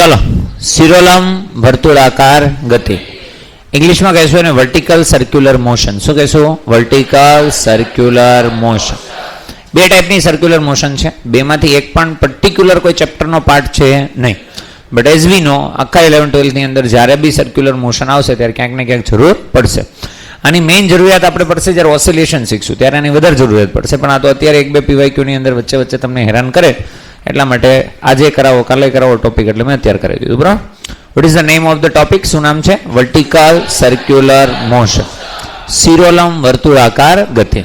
ચલો, શિરોલંબ વર્તુળાકાર ગતિ. ઇંગ્લિશમાં કહેશું એને વર્ટિકલ સર્ક્યુલર મોશન. શું કહેશું? Vertical circular motion. બે ટાઈપની સર્ક્યુલર મોશન છે. બેમાંથી એક પણ પર્ટિક્યુલર કોઈ ચેપ્ટરનો પાર્ટ છે નહીં. બટ એઝ વી નો આખા 11-12ની અંદર જ્યારે બી સર્ક્યુલર મોશન આવશે ત્યારે ક્યાંક ને ક્યાંક જરૂર પડશે. આની મેઇન જરૂરિયાત આપણે પડશે જ્યારે ઓસિલેશન શીખશું ત્યારે આની વધારે જરૂરિયાત પડશે. પણ આ તો અત્યારે 1-2 PYQની અંદર વચ્ચે વચ્ચે તમને હેરાન કરે એટલા માટે આજે કરાવો કાલે કરાવો ટોપિક એટલે મેં અત્યારે કરાવી દીધું. બરાબર. What is the name of the topic? શું નામ છે? Vertical circular motion. શિરોલંબ વર્તુળાકાર ગતિ.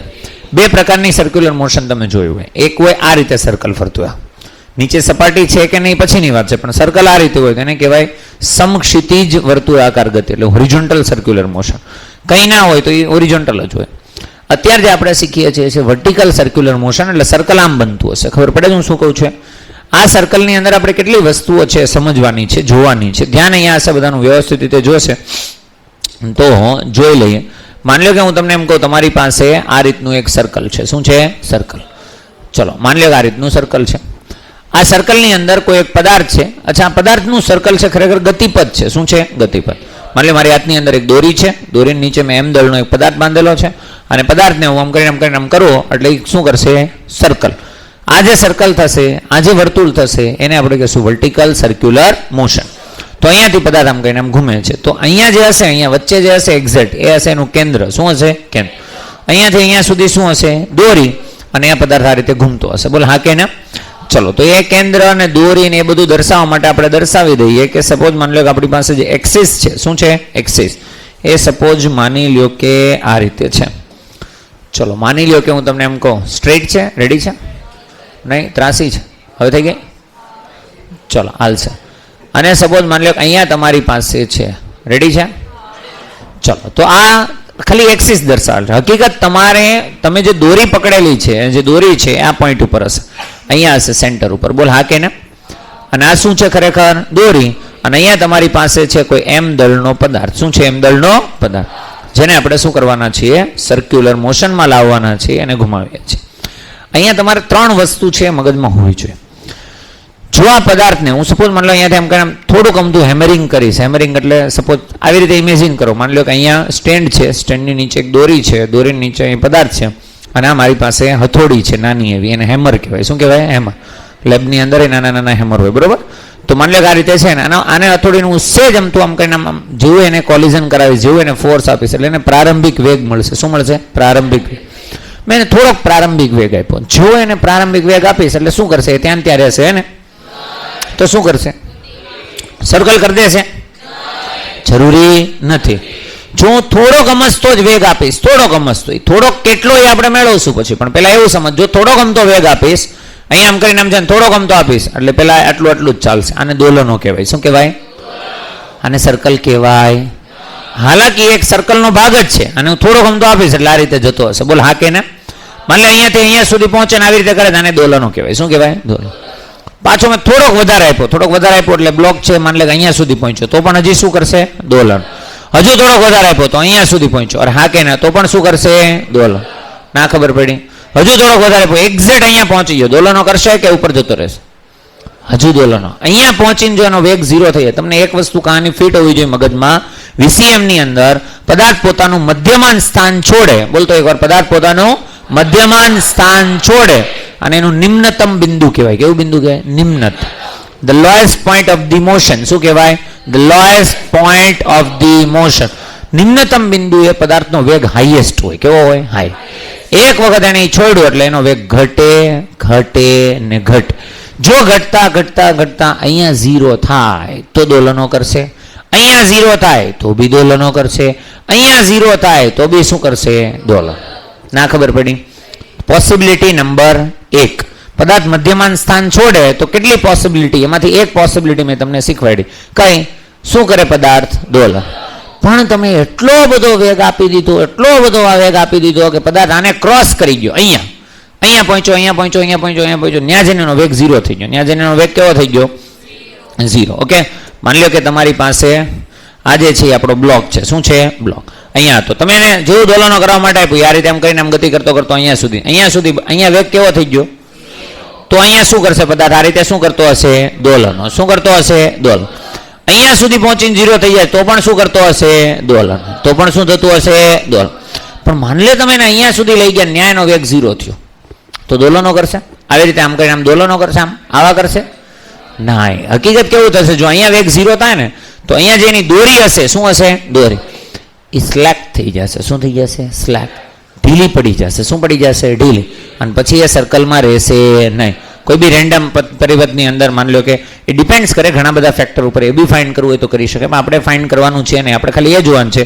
બે પ્રકારની સર્ક્યુલર મોશન તમે જોયું હોય. એક હોય આ રીતે સર્કલ ફરતું હોય, નીચે સપાટી છે કે નહીં પછીની વાત છે, પણ સર્કલ આ રીતે હોય તેને કહેવાય સમક્ષિતિજ વર્તુળાકાર ગતિ, એટલે હોરિઝોન્ટલ સર્ક્યુલર મોશન. કંઈ ના હોય તો એ હોરિઝોન્ટલ જ હોય. અત્યારે જે આપણે શીખીએ છીએ છે વર્ટિકલ સર્ક્યુલર મોશન, એટલે સર્કલ આમ બનતું હશે. ખબર પડે હું શું કહું છું? આ સર્કલની અંદર આપણે કેટલી વસ્તુઓ છે સમજવાની છે, જોવાની છે. ધ્યાન અહીંયા હશે, બધાનું વ્યવસ્થિત રીતે જોશે તો જોઈ લઈએ. માની લો કે હું તમને એમ કહું તમારી પાસે આ રીતનું એક સર્કલ છે. શું છે? સર્કલ. ચલો માની લો કે આ રીતનું સર્કલ છે. આ સર્કલની અંદર કોઈ એક પદાર્થ છે. અચ્છા, આ પદાર્થનું સર્કલ છે ખરેખર ગતિપથ છે. શું છે? ગતિપથ. માની લો મારી હાથની અંદર એક દોરી છે, દોરીની નીચે મેં એમ દળનો એક પદાર્થ બાંધેલો છે અને પદાર્થને હું આમ કરીને આમ કરું એટલે શું કરશે? સર્કલ. આ જે સર્કલ થશે, આ જે વર્તુળ થશે એને આપણે કહીશું વર્ટિકલ સર્ક્યુલર મોશન. તો અહીંયાથી પદાર્થ આમ કરીને આમ ઘૂમે છે. તો અહીંયા જે હશે, અહીંયા વચ્ચે જે હશે એક્ઝેક્ટ એ હશે એનું કેન્દ્ર. શું હશે? કેન્દ્ર. અહીંયાથી અહીંયા સુધી શું હશે? દોરી. અને આ પદાર્થ આ રીતે ઘૂમતો હશે. બોલ હા કે ના? ચલો, તો એ કેન્દ્ર અને દોરી ને એ બધું દર્શાવવા માટે આપણે દર્શાવી દઈએ કે સપોઝ માની લો કે આપણી પાસે જે એક્સિસ છે. શું છે? એક્સિસ. એ સપોઝ માની લ્યો કે આ રીતે છે. ચલો માની લ્યો કે હું તમને એમ કહું સ્ટ્રેટ છે. રેડી છે? નહીં, ત્રાસી છે. હવે થઈ ગઈ? ચલો હાલશે. અને સપોઝ માની લો કે અહીંયા તમારી પાસે છે. રેડી છે? ચલો, તો આ ખાલી એક્સિસ દર્શાવે છે. હકીકત તમે જે દોરી પકડેલી છે, જે દોરી છે આ પોઈન્ટ ઉપર હશે, અહીંયા હશે સેન્ટર ઉપર. બોલ હા કે ના? અને આ શું છે? ખરેખર દોરી. અને અહીંયા તમારી પાસે છે કોઈ એમ દળનો પદાર્થ. શું છે? એમ દળનો પદાર્થ, જેને આપણે શું કરવાના છીએ? સર્ક્યુલર મોશનમાં લાવવાના છીએ અને ઘુમાવીએ છીએ. અહીંયા તમારે 3 વસ્તુ છે મગજમાં હોવી જોઈએ. જો આ પદાર્થને હું સપોઝ માની લો અહીંયાથી એમ કરીને થોડુંક અમથું હેમરિંગ કરીશ. હેમરિંગ એટલે સપોઝ આવી રીતે ઇમેજિન કરો. માની લો કે અહીંયા સ્ટેન્ડ છે, સ્ટેન્ડની નીચે એક દોરી છે, દોરીની નીચે અહીં પદાર્થ છે અને આ મારી પાસે હથોડી છે નાની એવી, એને હેમર કહેવાય. શું કહેવાય? હેમર. લેબની અંદર નાના નાના હેમર હોય. બરોબર. તો માની લો કે આ રીતે છે ને આને હથોડીનું હું સેજ અમથું આમ કરીને આમ જેવું એને કોલિઝન કરાવીશ, જેવું એને ફોર્સ આપીશ એટલે એને પ્રારંભિક વેગ મળશે. શું મળશે? પ્રારંભિક વેગ. મેં એને થોડોક પ્રારંભિક વેગ આપ્યો. જો એને પ્રારંભિક વેગ આપીશ એટલે શું કરશે? ત્યાં ત્યાં રહેશે ને. તો શું કરશે? સર્કલ કરી દેશે? જરૂરી નથી. જો હું થોડોક અમસ્તો જ વેગ આપીશ, થોડોક અમસ્તો, થોડોક કેટલો એ આપણે મેળવશું પછી, પણ પહેલા એવું સમજ, જો થોડોક અમતો વેગ આપીશ, અહીંયા આમ કરીને આમ છે થોડોક અમતો આપીશ એટલે પહેલા આટલું જ ચાલશે. આને દોલનો કહેવાય. શું કહેવાય? આને સર્કલ કહેવાય. હાલાકી એક સર્કલનો ભાગ જ છે. અને હું થોડોક અમતો આપીશ એટલે આ રીતે જતો હશે. બોલ હા કે ના? માની લો અહીંયાથી અહીંયા સુધી પહોંચે ને આવી રીતે કરે આને દોલનો કહેવાય. શું કહેવાય? દોલન. પાછો મેં થોડોક વધારે આપ્યો એટલે બ્લોક છે માની લો કે અહીંયા સુધી પહોંચ્યો તો પણ હજી શું કરશે? દોલન. હજુ થોડોક વધારે આપ્યો તો અહીંયા સુધી પહોંચ્યો. અરે હા કે ના? તો પણ શું કરશે? દોલન. ના ખબર પડી? હજુ થોડોક વધારે આપ્યો, એક્ઝેક્ટ અહીંયા પહોંચી ગયો, દોલનો કરશે કે ઉપર જતો રહેશે? હજુ દોલનો. અહીંયા પહોંચીને જો એનો વેગ 0 થઈ જાય. તમને એક વસ્તુ કહાની ફિટ હોવી જોઈએ મગજમાં. VCM ની અંદર પદાર્થ પોતાનું મધ્યમાન સ્થાન છોડે. બોલતો એકવાર, પદાર્થ પોતાનું મધ્યમાન સ્થાન છોડે અને એનું નિમ્નતમ બિંદુ કહેવાય. કેવું બિંદુ કહેવાય? નિમ્નતમ. The lowest point of the motion. શું કહેવાય? The lowest point of the motion. નિમ્નતમ બિંદુ એ પદાર્થનો વેગ હાઈએસ્ટ હોય. કેવો હોય? હાઈ. એક વખત એને છોડ્યો એટલે એનો વેગ ઘટે ને ઘટે. જો ઘટતા અહીંયા 0 થાય તો દોલનો કરશે. અહીંયા 0 થાય તો બી દોલનો કરશે. અહીંયા 0 થાય તો બી શું કરશે? દોલન. ના ખબર પડી? પોસિબિલિટી નંબર 1, પદાર્થ મધ્યમાન સ્થાન છોડે તો કેટલી પોસિબિલિટી? એમાંથી એક પોસિબિલિટી મેં તમને શીખવાડી. કઈ? શું કરે પદાર્થ? દોલન. પણ તમે એટલો બધો વેગ આપી દીધો કે પદાર્થ આને ક્રોસ કરી ગયો. અહીંયા પહોંચ્યો, ત્યાં જઈને એનો વેગ 0 થઈ ગયો. ત્યાં જઈને એનો વેગ કેવો થઈ ગયો? 0. ઓકે. માની લો કે તમારી પાસે આ જે છે આપણો બ્લોક છે. શું છે? બ્લોક. અહીંયા હતો. તમે એને જેવું દોલનો કરવા માટે આપ્યું આ રીતે એમ કરીને આમ ગતિ કરતો અહીંયા સુધી અહીંયા વેગ કેવો થઈ ગયો? તો અહીંયા શું કરશે પદાર્થ? આ રીતે શું કરતો હશે? દોલનો. શું કરતો હશે? દોલન. અહીંયા સુધી પહોંચીને 0 થઈ જાય તો પણ શું કરતો હશે? દોલન. તો પણ શું થતું હશે? દોલન. પણ માની લે તમે એને અહીંયા સુધી લઈ ગયા, ન્યાયનો વેગ 0 થયો, તો દોલનો કરશે? આવી રીતે આમ કરીને આમ દોલનો કરશે? આમ આવા કરશે? ના. હકીકત કેવું થશે? જો અહીંયા વેગ 0 થાય ને તો અહીંયા જે એની દોરી હશે, શું હશે? દોરી એ સ્લેક થઈ જશે. શું થઈ જશે? સ્લેક. ઢીલી પડી જશે. શું પડી જશે? ઢીલી. અને પછી એ સર્કલમાં રહેશે નહીં. કોઈ બી રેન્ડમ પરિપથની અંદર માની લો કે એ ડિપેન્ડ્સ કરે ઘણા બધા ફેક્ટર ઉપર, એ બી ફાઇન્ડ કરવું હોય તો કરી શકે, પણ આપણે ફાઇન્ડ કરવાનું છે નહીં, આપણે ખાલી એ જોવાનું છે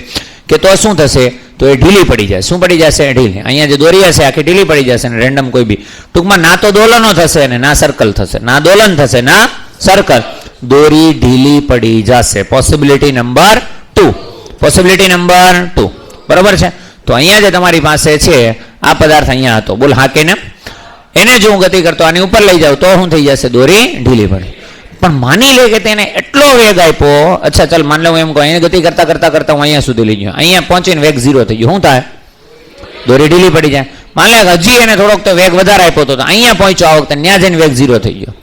કે તો શું થશે? તો એ ઢીલી પડી જાય. શું પડી જશે? ઢીલી. અહીંયા જે દોરી હશે આખી ઢીલી પડી જશે ને રેન્ડમ કોઈ બી, ટૂંકમાં ના તો દોલનો થશે ને ના સર્કલ થશે, ના દોલન થશે ના સર્કલ, દોરી ઢીલી પડી જશે. Possibility number 2. Possibility number 2. બરોબર છે? તો અહીંયા જે તમારી પાસે છે આ પદાર્થ અહીંયા હતો, બોલ હા કે ના? એને જો હું ગતિ કરતો આની ઉપર લઈ જાઉં તો શું થઈ જશે? દોરી ઢીલી પડી. પણ માની લે કે તેને એટલો વેગ આપ્યો, અચ્છા ચાલ માની લો હું એમ કહું અહીંયા ગતિ કરતા કરતા કરતા હું અહીંયા સુધી લઈ ગયો, અહીંયા પહોંચીને વેગ 0 થઈ ગયો, શું થાય? દોરી ઢીલી પડી જાય. માની લે હજી એને થોડોક તો વેગ વધારે આપ્યો તો અહીંયા પહોંચ્યો, આ વખતે ત્યાં જઈને વેગ 0 થઈ ગયો,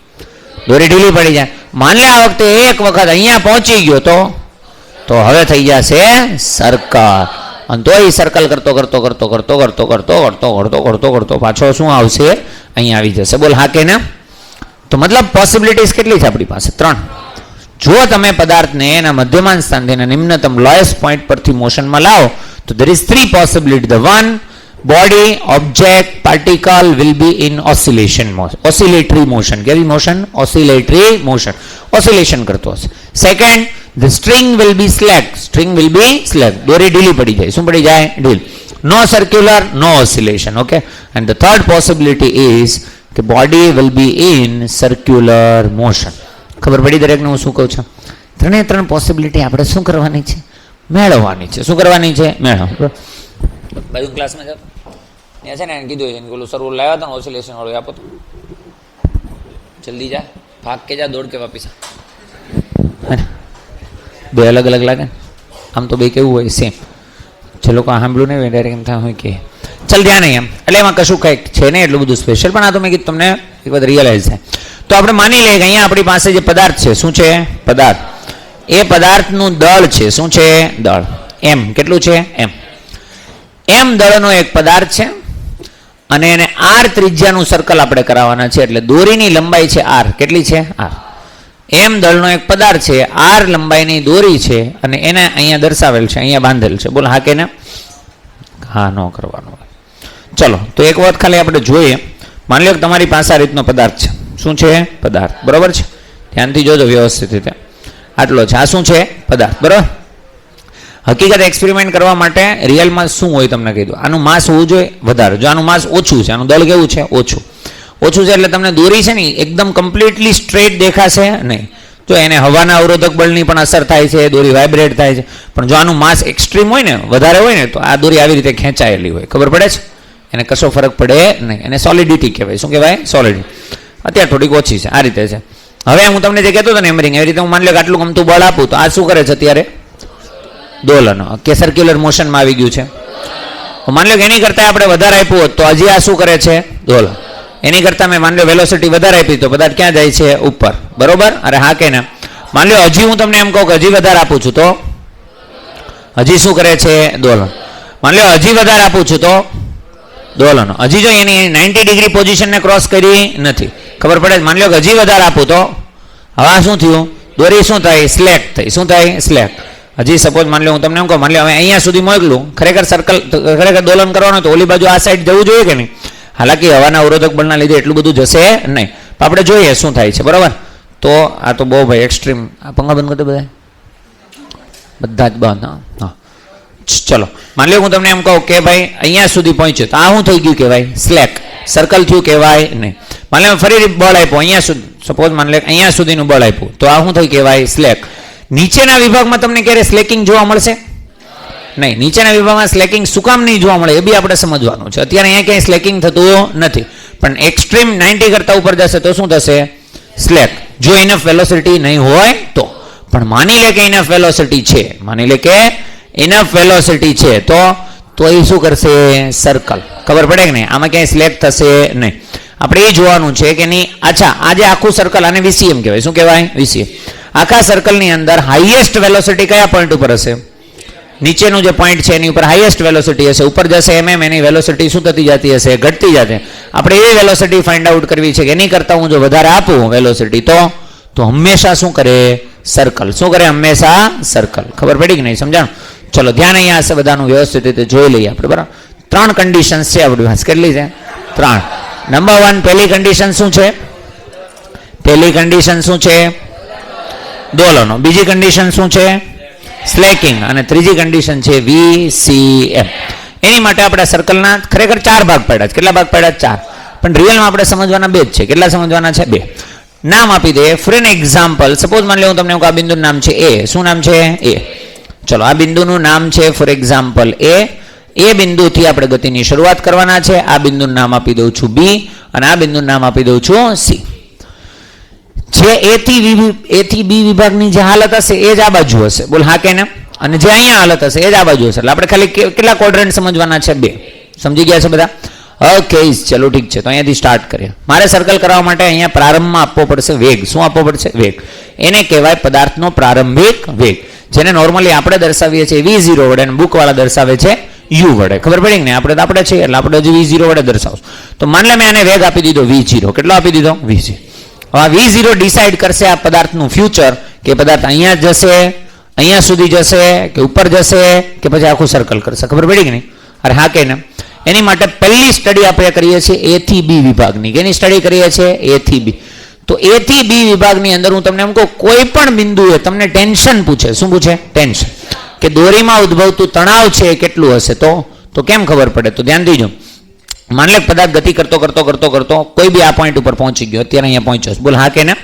દોરી ઢીલી પડી જાય. માની લે આ વખતે એક વખત અહીંયા પહોંચી ગયો તો હવે થઈ જશે સર્કલ. અને તો એ સર્કલ કરતો કરતો કરતો કરતો કરતો કરતો કરતો કરતો કરતો કરતો પાછો શું આવશે? અહીંયા આવી જશે. બોલ હા કે ના? તો મતલબ પોસિબિલિટીઝ કેટલી છે આપણી પાસે? 3. જો તમે પદાર્થને એના મધ્યમાન સ્થાનથી એના નિમ્નતમ લોએસ્ટ પોઈન્ટ પરથી મોશનમાં લાવો તો there is 3 possibility. The one, body, object, particle will be in oscillation motion, oscillatory motion. કેવી મોશન? oscillatory motion. ઓસિલેશન કરતો હશે. Second, the string will be slack. string will be slack. દોરી ઢીલી પડી જાય. શું પડી જાય? ઢીલ. No circular, no oscillation. Okay. And the third possibility is કે body will be in circular motion. ખબર પડી દરેકને હું શું કહું છું? 3 પોસિબિલિટી આપણે શું કરવાની છે? મેળવવાની છે. શું કરવાની છે? મેળવવા. બાજુ ક્લાસમાં જાવ ત્યાં છે ને એને કીધું છે ઓલું સર્વર લાવ્યા હતા ને ઓસિલેશન વાળું, આપો તો જલ્દી જા, ભાગ કે જા, દોડ કે વાપીસ. બે અલગ અલગ લાગે ને આમ તો બે કેવું હોય? સેમ. જે લોકો સાંભળ્યું નહીં હોય ડાયરેક્ટ એમ થાય હોય કે ચાલ ધ્યાન નહીં એમ, એટલે એમાં કશું કંઈક છે નહીં એટલું બધું સ્પેશિયલ, પણ આ તો મેં કીધું તમને એક વખત રિયલાઇઝ થાય. તો આપણે માની લઈએ કે અહીંયા આપણી પાસે જે પદાર્થ છે, શું છે? પદાર્થ. એ પદાર્થનું દળ છે. શું છે? દળ. એમ. કેટલું છે? એમ. એમ દળનો એક પદાર્થ છે અને એને આર ત્રિજ્યાનું સર્કલ આપણે કરાવવાના છે, એટલે દોરીની લંબાઈ છે આર. કેટલી છે? આર. એમ દળનો એક પદાર્થ છે, આર લંબાઈની દોરી છે અને એને અહીંયા દર્શાવેલ છે, અહીંયા બાંધેલ છે. બોલ હા કે ના? હા ન કરવાનું. ચલો તો એક વખત ખાલી આપણે જોઈએ. માની લો કે તમારી પાસે આ રીતનો પદાર્થ છે. શું છે? પદાર્થ. બરોબર છે? ધ્યાનથી જોજો વ્યવસ્થિત રીતે. આટલો છે. આ શું છે? પદાર્થ. બરોબર. હકીકત એક્સપેરિમેન્ટ કરવા માટે રિયલમાં શું હોય તમને કહી દઉં. આનું માસ હોવું જોઈએ વધારે. જો આનું માસ ઓછું છે, આનું દળ કેવું છે? ઓછું છે એટલે તમને દોરી છે ને એકદમ કમ્પ્લીટલી સ્ટ્રેટ દેખાશે નહીં. જો એને હવાના અવરોધક બળની પણ અસર થાય છે, દોરી વાઇબ્રેટ થાય છે, પણ જો આનું માસ એક્સ્ટ્રીમ હોય ને, વધારે હોય ને, તો આ દોરી આવી રીતે ખેંચાયેલી હોય. ખબર પડે છે? એને કશો ફરક પડે નહીં. એને સોલિડિટી કહેવાય. શું કહેવાય? સોલિડિટી. અત્યારે થોડીક ઓછી છે. આ રીતે છે. હવે હું તમને જે કહેતો હતો ને એમરિંગ, એવી રીતે હું માની લો કે આટલું ગમતું બળ આપું તો આ શું કરે છે અત્યારે? દોલન કે સર્ક્યુલર મોશનમાં આવી ગયું છે. માની લો કે એની કરતાં આપણે વધારે આપ્યું હોત તો હજી આ શું કરે છે? દોલન. એની કરતાં મેં માની લો વેલોસિટી વધારે આપી તો પદાર્થ ક્યાં જાય છે? ઉપર. બરોબર? અરે હા કે ના? માની લો હજી હું તમને એમ કહું કે હજી વધારે આપું છું તો હજી શું કરે છે? દોલન. માની લો હજી વધારે આપું છું તો દોલન. હજી જો એની 90 ડિગ્રી પોઝિશનને ક્રોસ કરી નથી. ખબર પડે? માની લો કે હજી વધારે આપું તો હવે શું થયું? દોરી શું થાય? સ્લેક થઈ. શું થાય? સ્લેક. હજી સપોઝ માની લો હું તમને એમ કહું, માની લો હવે અહીંયા સુધી મોકલું, ખરેખર દોલન કરવાનું તો ઓલી બાજુ આ સાઈડ જવું જોઈએ કે નહીં? હાલાકી હવાના અવરોધક બળના લીધે એટલું બધું જશે નહીં, પણ આપણે જોઈએ શું થાય છે. બરાબર? તો આ તો બહુ ભાઈ એક્સ્ટ્રીમ. આ પંખા બંધ કરી દો બધા જ બંધ. હા ચલો માની લો હું તમને એમ કહું કે ભાઈ અહીંયા સુધી પહોંચ્યો તો આ શું થઈ ગયું કહેવાય? સ્લેક. સર્કલ થયું કહેવાય નહીં. માની લો ફરી બળ આપ્યું અહીંયા સુધી, સપોઝ માની લો અહીંયા સુધીનું બળ આપ્યું તો આ શું થઈ કહેવાય? સ્લેક. નીચેના વિભાગમાં તમને ક્યારે સ્લેકિંગ જોવા મળશે? નહીં. નીચેના વિભાગમાં સ્લેકિંગ શું કામ નહીં જોવા મળે એ બી આપણે સમજવાનું છે. અત્યારે અહીંયા ક્યાંય સ્લેકિંગ થતું નથી, પણ એક્સ્ટ્રીમ 90 કરતાં ઉપર જશે તો શું થશે? સ્લેક. જો ઇનફ વેલોસિટી નહીં હોય તો. પણ માની લે કે ઇનફ વેલોસિટી છે, માની લે કે ઇનફ વેલોસિટી છે તો એ શું કરશે? સર્કલ. ખબર પડે કે નહીં? આમાં ક્યાંય સ્લેક થશે નહીં. આપણે એ જોવાનું છે કે નહીં. અચ્છા, આજે આખું સર્કલ, આને VCM કહેવાય. શું કહેવાય? VCM. આખા સર્કલની અંદર હાઈએસ્ટ વેલોસિટી કયા પોઈન્ટ ઉપર હશે? નીચેનું જે પોઈન્ટ છે એની ઉપર હાઈએસ્ટ વેલોસિટી હશે. ઉપર જશે એની વેલોસિટી શું થતી જતી હશે? ઘટતી જશે. આપણે એવી વેલોસિટી ફાઇન્ડ આઉટ કરવી છે કે એની કરતાં હું જો વધારે આપું વેલોસિટી તો હંમેશા શું કરે? સર્કલ. શું કરે? હંમેશા સર્કલ. ખબર પડી કે નહીં? સમજાણું? ચલો, ધ્યાન અહીંયા હશે બધાનું, વ્યવસ્થિત રીતે જોઈ લઈએ આપણે. બરાબર, 3 કન્ડિશન્સ છે આપણી પાસે. કેટલી છે? 3. નંબર 1, પહેલી કન્ડિશન શું છે? પહેલી કન્ડિશન શું છે? દોલનો. બીજી કન્ડિશન શું છે? સ્લેકિંગ. અને ત્રીજી કન્ડિશન છે VCM. એની માટે આપણે સર્કલના ખરેખર 4 ભાગ પાડ્યા છે. કેટલા ભાગ પાડ્યા? 4. પણ રિયલમાં આપણે સમજવાના 2 જ છે. કેટલા સમજવાના છે? 2. નામ આપી દે. ફોર એન એક્ઝામ્પલ, સપોઝ માની લે હું તમને આ બિંદુનું નામ છે A. શું નામ છે? A. ચલો, આ બિંદુનું નામ છે ફોર એક્ઝામ્પલ A. એ બિંદુથી આપણે ગતિની શરૂઆત કરવાના છે. આ બિંદુનું નામ આપી દઉં છું B અને આ બિંદુનું નામ આપી દઉં છું C. જે A થી B વિભાગની જે હાલત હશે એ જ આ બાજુ હશે. બોલ હા કે ના? અને જે અહીંયા હાલત હશે એ જ આ બાજુ હશે. એટલે આપણે ખાલી કેટલા ક્વોડ્રન્ટ સમજવાના છે? 2. સમજી ગયા છે બધા? ઓકે, ચલો ઠીક છે. તો અહીંયાથી સ્ટાર્ટ કરીએ. મારે સર્કલ કરવા માટે અહીંયા પ્રારંભમાં આપવો પડશે વેગ. શું આપવો પડશે? વેગ. એને કહેવાય પદાર્થનો પ્રારંભિક વેગ, જેને નોર્મલી આપણે દર્શાવીએ છીએ V0 વડે અને બુકવાળા દર્શાવે છે U વડે. ખબર પડી ને? આપણે છીએ એટલે આપણે હજી V0 વડે દર્શાવશું. તો માન લે મેં આને વેગ આપી દીધો V0. કેટલો આપી દીધો? V0. હવે આ V0 ડિસાઇડ કરશે આ પદાર્થનું ફ્યુચર, કે પદાર્થ અહીંયા જશે, અહીંયા સુધી જશે, કે ઉપર જશે, કે પછી આખું સર્કલ કરશે. ખબર પડી કે નહીં? અરે હા કે ના? એની માટે પહેલી સ્ટડી આપણે કરીએ છીએ A થી B વિભાગની. કેની સ્ટડી કરીએ છીએ? A થી B. તો A થી B વિભાગની અંદર હું તમને એમ કહું, કોઈ પણ બિંદુએ તમને ટેન્શન પૂછે. શું પૂછે? ટેન્શન. કે દોરીમાં ઉદ્ભવતું તણાવ છે એ કેટલું હશે? તો કેમ ખબર પડે? તો ધ્યાન દીજો. માન લે પદાર્થ ગતિ કરતો કોઈ બી આ પોઈન્ટ ઉપર પહોંચી ગયો. અત્યારે અહીંયા પહોંચ્યો છે. બોલ હા કે ના?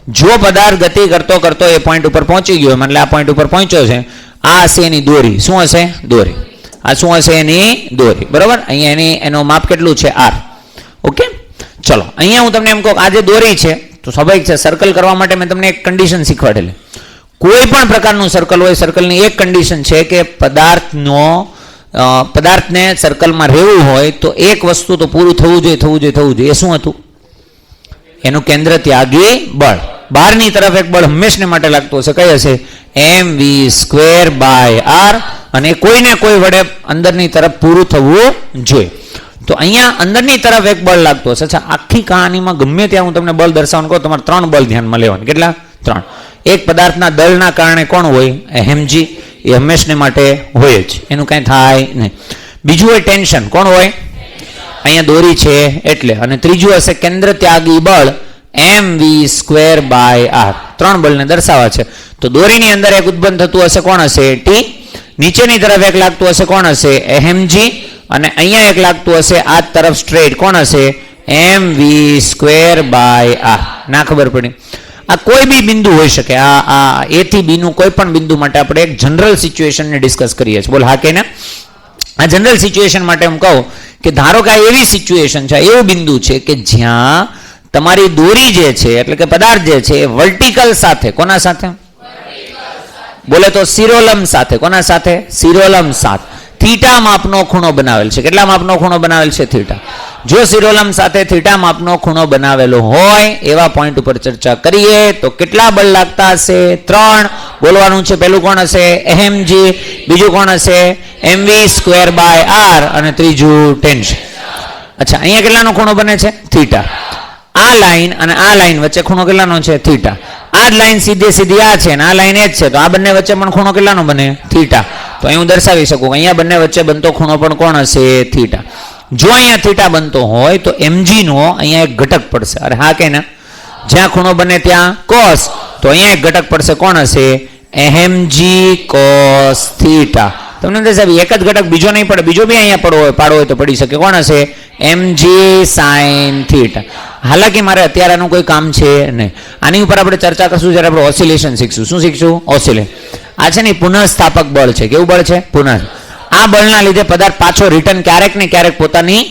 જો પદાર્થ ગતિ કરતો એ પોઈન્ટ ઉપર પહોંચી ગયો, માન લે આ પોઈન્ટ ઉપર પહોંચ્યો છે, આ હશે એની દોરી. શું હશે? દોરી. આ શું હશે? એની દોરી. બરાબર? અહીંયા એનો માપ કેટલું છે? R. ઓકે, ચલો અહીંયા હું તમને એમ કહું, આ જે દોરી છે તો સ્વાભાવિક છે, સર્કલ કરવા માટે મેં તમને એક કન્ડિશન શીખવાડેલી. કોઈ પણ પ્રકારનું સર્કલ હોય, સર્કલની એક કન્ડિશન છે કે પદાર્થને સર્કલમાં રહેવું હોય તો એક વસ્તુ તો પૂરું થવું જોઈએ. એ શું હતું? એનું કેન્દ્ર ત્યાગી બળ. બહારની તરફ એક બળ હંમેશને માટે લાગતું હશે. કઈ હશે? mv²/r. અને કોઈને કોઈ વડે અંદરની તરફ પૂરું થવું જોઈએ. તો અહીંયા અંદરની તરફ એક બળ લાગતું હશે. અચ્છા, આખી કહાનીમાં ગમે ત્યાં હું તમને બળ દર્શાવવાનું કહું, તમારે 3 બળ ધ્યાનમાં લેવાનું. કેટલા? 3. એક પદાર્થના દળના કારણે કોણ હોય? mg. એ હંમેશને માટે હોય જ, એનું કાંઈ થાય નહીં. બીજું હોય ટેન્શન. કોણ હોય? અહીંયા દોરી છે એટલે. અને ત્રીજું હશે કેન્દ્ર ત્યાગી બળ mv²/r. 3 બળને દર્શાવવા છે. તો દોરીની અંદર એક ઉત્પન્ન થતું હશે. કોણ હશે? T. નીચેની તરફ એક લાગતું હશે. કોણ હશે? mg. અને અહીંયા એક લાગતું હશે આ તરફ સ્ટ્રેટ. કોણ હશે? mv²/r. ના ખબર પડી? આ કોઈ બી બિંદુ હોઈ શકે. આ A થી B નું કોઈ પણ બિંદુ માટે આપણે એક જનરલ સિચ્યુએશનને ડિસ્કસ કરીએ છીએ. બોલ હા કે ના? આ જનરલ સિચ્યુએશન માટે હું કહું કે ધારો કે આ એવી સિચ્યુએશન છે, એવું બિંદુ છે કે જ્યાં તમારી દોરી જે છે, એટલે કે પદાર્થ જે છે, એ વર્ટિકલ સાથે. કોના સાથે? બોલે તો શિરોલંબ સાથે. કોના સાથે? શિરોલંબ સાથે થીટા માપનો ખૂણો બનાવેલ છે. કેટલા માપનો ખૂણો બનાવેલ છે? થીટા. જો શિરોલંબ સાથે થીટા માપનો ખૂણો બનાવેલો હોય એવા પોઈન્ટ ઉપર ચર્ચા કરીએ તો કેટલા બળ લાગતા હશે? 3. બોલવાનું છે. પહેલું કોણ હશે? mg. બીજું કોણ હશે? mv²/r. અને ત્રીજું ટેન્શન. અચ્છા, અહીંયા કેટલાનો ખૂણો બને છે? થીટા. આ લાઈન અને આ લાઈન વચ્ચે ખૂણો કેટલાનો છે? થીટા. આ જ લાઈન સીધી આ છે અને આ લાઈન એ જ છે, તો આ બંને વચ્ચે પણ ખૂણો કેટલાનો બને? થીટા. તો અહીં હું દર્શાવી શકું અહીંયા બંને વચ્ચે બનતો ખૂણો પણ કોણ હશે? થીટા. જો અહીંયા થીટા બનતો હોય તો mg નો અહીંયા એક ઘટક પડશે. અરે હા કે ના? જ્યાં ખૂણો બને ત્યાં cos, તો અહીંયા એક ઘટક પડશે. કોણ હશે? mg cos theta. તમને અંદર સાહેબ એક જ ઘટક બીજો નહીં પડે, બીજો બી અહીંયા પાડવો હોય તો પડી શકે. કોણ હશે? mg sin theta. હાલાકી મારે અત્યારે આનું કોઈ કામ છે નહીં. આની ઉપર આપણે ચર્ચા કરશું જ્યારે આપણે ઓસિલેશન શીખશું. શું શીખશું? ઓસિલેશન. આ છે ને પુનઃસ્થાપક બળ છે. કેવું બળ છે? આ બળના લીધે પદાર્થ પાછો રિટર્ન ક્યારેક ને ક્યારેક પોતાની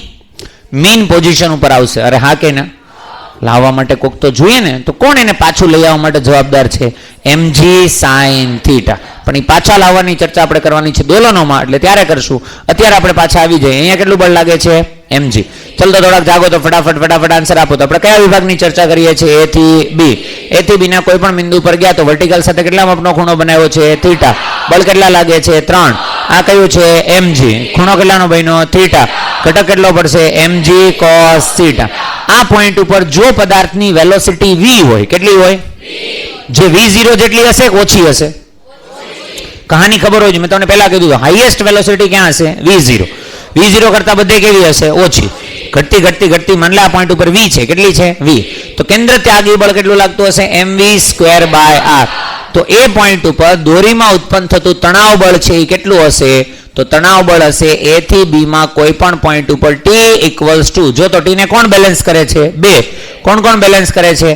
મીન પોઝિશન ઉપર આવશે. અરે હા કે ના? લાવવા માટે કોક તો જોઈએ ને. તો કોણ એને પાછું લઈ આવવા માટે જવાબદાર છે? mg sin theta. પણ એ પાછા લાવવાની ચર્ચા આપણે કરવાની છે દોલનોમાં, એટલે ત્યારે કરશું. અત્યારે આપણે પાછા આવી જઈએ. અહીંયા કેટલું બળ લાગે છે? mg. ચલો તો થોડાક જાગો તો ફટાફટ આન્સર આપો. તો આપણે કયા વિભાગની ચર્ચા કરીએ છીએ? a થી b. a થી b ના કોઈ પણ બિંદુ પર ગયા તો વર્ટિકલ સાથે કેટલા માપનો ખૂણો બનાવ્યો છે? થીટા. બળ કેટલા લાગે છે? 3. આ કયું છે? mg. ખૂણો કેટલાનો બન્યો? થીટા. ઘટક કેટલો પડશે? mg cos theta. આ પોઈન્ટ ઉપર જો પદાર્થની વેલોસિટી v હોય, કેટલી હોય? જે v0 જેટલી હશે કે ઓછી હશે? કહાની ખબર હોય છે, મેં તમને પહેલા કીધું હાઈએસ્ટ વેલોસિટી ક્યાં હશે? v0. v0 કરતા બધે કેવી હશે? ઓછી. ઘટતી માનલા આ પોઈન્ટ ઉપર v છે. કેટલી છે? v. તો કેન્દ્ર ત્યાગી બળ કેટલું લાગતું હશે? mv²/r. તો એ પોઈન્ટ ઉપર દોરીમાં ઉત્પન્ન થતું તણાવ બળ છે એ કેટલું હશે? તો તણાવ બળ હશે a થી b માં કોઈ પણ પોઈન્ટ ઉપર t = જો તો t ને કોણ બેલેન્સ કરે છે? 2. કોણ બેલેન્સ કરે છે?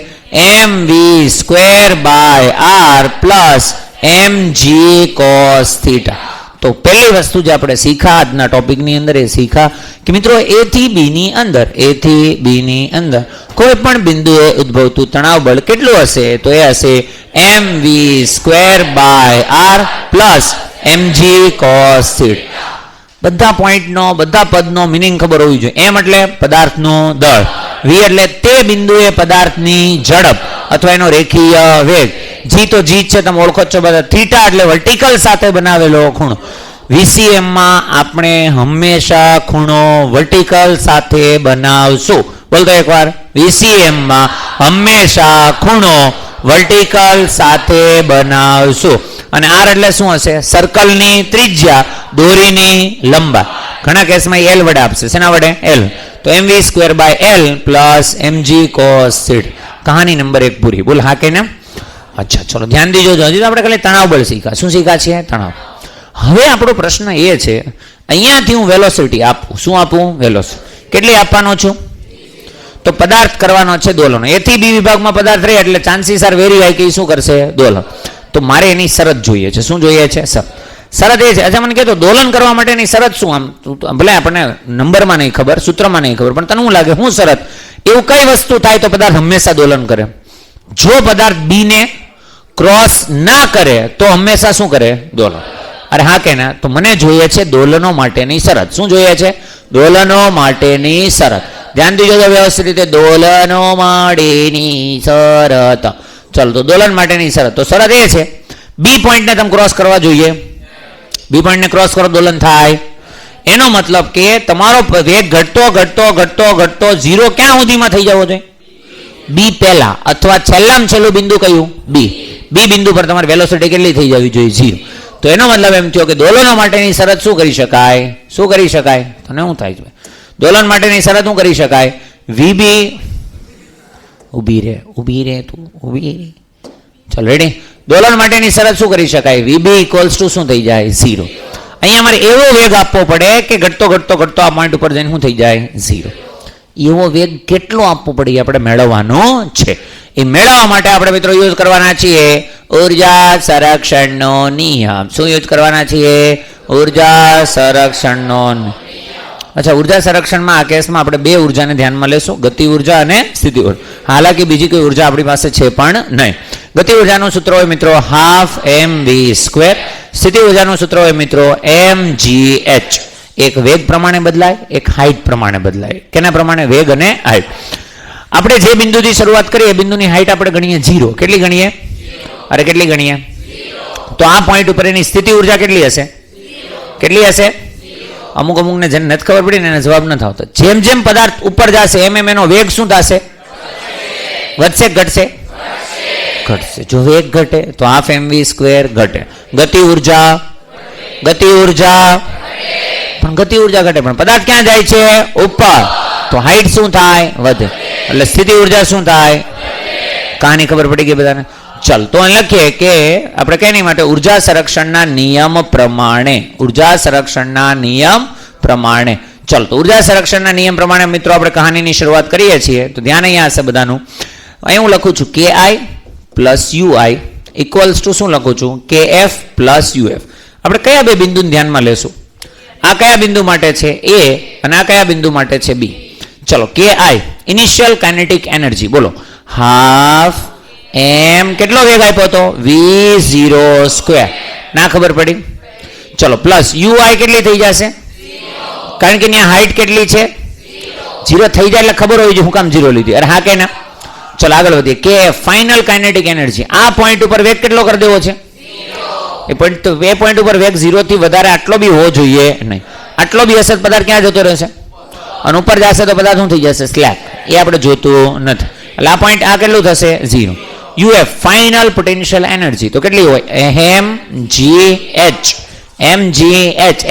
mv²/r plus mg cos theta. તો પહેલી વસ્તુ જે આપણે શીખા આજના ટોપિકની અંદર એ શીખા કે મિત્રો a થી b ની અંદર કોઈ પણ બિંદુએ ઉદ્ભવતું તણાવ બળ કેટલું હશે? તો એ હશે mv²/r plus mg cos theta. બધા પોઈન્ટનો, બધા પદનો મિનિંગ ખબર હોવી જોઈએ. m એટલે પદાર્થનું દળ, v એટલે તે બિંદુએ પદાર્થની ઝડપ અથવા એનો રેખીય વેગ, g તો g છે, તમે ઓળખો છો બધા. થીટા એટલે વર્ટિકલ સાથે બનાવેલો ખૂણો. VCM માં આપણે હંમેશા ખૂણો વર્ટિકલ સાથે બનાવશું. બોલતો એકવાર, VCM માં હંમેશા ખૂણો વર્ટિકલ સાથે બનાવશું. અને r એટલે શું હશે? સર્કલની ત્રિજ્યા, દોરીની લંબાઈ. ઘણા કેસમાં l વડે આપશે. શેના વડે? l. તો mv²/l plus mg cos theta. કહાની નંબર 1 પૂરી. બોલ હા કે ના? અચ્છા, ચલો ધ્યાન દીજો. હજી તો આપણે ખાલી તણાવ બળ શીખા. શું શીખા છીએ? તણાવ. હવે આપણો પ્રશ્ન એ છે, અહીંયાથી હું વેલોસિટી આપું. શું આપું? વેલોસિટી. કેટલી આપવાનો છું? તો પદાર્થ કરવાનો છે દોલન. a થી b વિભાગમાં પદાર્થ રહે એટલે ચાન્સીસ આર વેરી હાઈ કે શું કરશે? દોલન. તો મારે એની શરત જોઈએ છે. શું જોઈએ છે? શરત એ છે. અચ્છા, મને કહેતો દોલન કરવા માટેની શરત શું? આમ ભલે આપણને નંબરમાં નહીં ખબર, સૂત્રમાં નહીં ખબર, પણ તને શું લાગે શું શરત? એવું કઈ વસ્તુ થાય તો પદાર્થ હંમેશા દોલન કરે? જો પદાર્થ b ને ક્રોસ ના કરે તો હંમેશા શું કરે? દોલન. અરે હા કે ના? તો મને જોઈએ છે દોલનો માટેની શરત. શું જોઈએ છે? દોલનો માટેની શરત. ધ્યાન દીજો તો વ્યવસ્થિત રીતે. દોલનો માટેની શરત. ચલો તો દોલન માટેની શરત. તો શરત એ છે બી પોઈન્ટને તમે ક્રોસ કરવા જોઈએ. બી પોઈન્ટને ક્રોસ કરો દોલન થાય. એનો મતલબ કે તમારો વેગ ઘટતો 0 ક્યાં સુધીમાં થઈ જવો જોઈએ? બી પહેલા અથવા છેલ્લામાં છેલ્લું બિંદુ કયું? બી. બી બિંદુ પર તમારી વેલોસિટી કેટલી થઈ જવી જોઈએ? 0. તો એનો મતલબ એમ થયો કે દોલનો માટેની શરત શું કરી શકાય? શું કરી શકાય? તને શું થાય છે? દોલન માટેની શરત શું કરી શકાય? VB ઊભી રે તું ઊભી રે. ચાલ રેડી. દોલન માટેની શરત શું કરી શકાય? VB = શું થઈ જાય? 0. અહીંયા મારે એવો વેગ આપવો પડે કે ઘટતો આ પોઈન્ટ ઉપર જઈને શું થઈ જાય? 0. એવો વેગ કેટલો આપવો પડે આપણે મેળવવાનો છે. એ મેળવવા માટે આપણે મિત્રો યુઝ કરવાના છીએ ઉર્જા સંરક્ષણનો નિયમ. શું યુઝ કરવાના છીએ? ઉર્જા સંરક્ષણનો. અચ્છા, ઉર્જા સંરક્ષણમાં આ કેસમાં આપણે બે ઉર્જાને ધ્યાનમાં લેશું, ગતિ ઉર્જા અને સ્થિતિ ઉર્જા. હાલાકી બીજી કોઈ ઉર્જા આપણી પાસે છે પણ નહીં. ગતિ ઉર્જાનું સૂત્ર હોય મિત્રો 12mv². સ્થિતિ ઉર્જાનું સૂત્ર હોય મિત્રો mgh. એક વેગ પ્રમાણે બદલાય, એક હાઈટ પ્રમાણે બદલાય. કેના પ્રમાણે? વેગ અને હાઈટ. આપણે જે બિંદુથી શરૂઆત કરીએ બિંદુની હાઈટ આપણે ગણીએ 0. કેટલી ગણીએ? અરે કેટલી ગણીએ? તો આ પોઈન્ટ ઉપર એની સ્થિતિ ઉર્જા કેટલી હશે? કેટલી હશે? અમુકને જેને નથી ખબર પડી ને એને જવાબ ન આવતો. જેમ જેમ પદાર્થ ઉપર જશે એમ એનો વેગ શું થશે? વધશે કે ઘટશે? ઘટશે. જો વેગ ઘટે તો 12mv² ઘટે. ગતિ ઉર્જા પણ ગતિ ઉર્જા ઘટે પણ પદાર્થ ક્યાં જાય છે? ઉપર. તો હાઈટ શું થાય? વધે. એટલે સ્થિતિ ઉર્જા શું થાય? કહાની ખબર પડી ગઈ બધાને? ચલ તો અહીં લખીએ કે આપણે કેની માટે? ઉર્જા સંરક્ષણના નિયમ પ્રમાણે. ઉર્જા સંરક્ષણના નિયમ પ્રમાણે. ચલ તો ઉર્જા સંરક્ષણના નિયમ પ્રમાણે મિત્રો આપણે કહાનીની શરૂઆત કરીએ છીએ. તો ધ્યાન અહીંયા હશે બધાનું. અહીં હું લખું છું KI + UI = શું લખું છું? KF + UF. આપણે કયા બે બિંદુને ધ્યાનમાં લેશું? આ કયા બિંદુ માટે છે? A અને આ કયા બિંદુ માટે છે? B. ચલો KI ઇનિશિયલ કાઇનેટિક એનર્જી બોલો. હાફ m કેટલો વેગ આપ્યો હતો? v0². ના ખબર પડી? ચલો પ્લસ UI કેટલી થઈ જશે? કારણ કે ત્યાં હાઈટ કેટલી છે? 0 થઈ જાય એટલે ખબર હોવી જોઈએ હું કામ 0 લીધી. અરે હા કે ના? ચલો આગળ વધીએ. કે ફાઇનલ કાઇનેટિક એનર્જી આ પોઈન્ટ ઉપર વેગ કેટલો કરી દેવો છે? એ પોઈન્ટ ઉપર વેગ 0 થી વધારે આટલો બી હોવો જોઈએ નહીં. આટલો બી હશે પદાર્થ ક્યાં જતો રહેશે? અને ઉપર જશે તો પદાર્થ શું થઈ જશે? સ્લેક. એ આપણે જોતું નથી. એટલે આ પોઈન્ટ આ કેટલું થશે? 0. UF ફાઇનલ પોટેન્શિયલ એનર્જી તો કેટલી હોય? mgh. mgh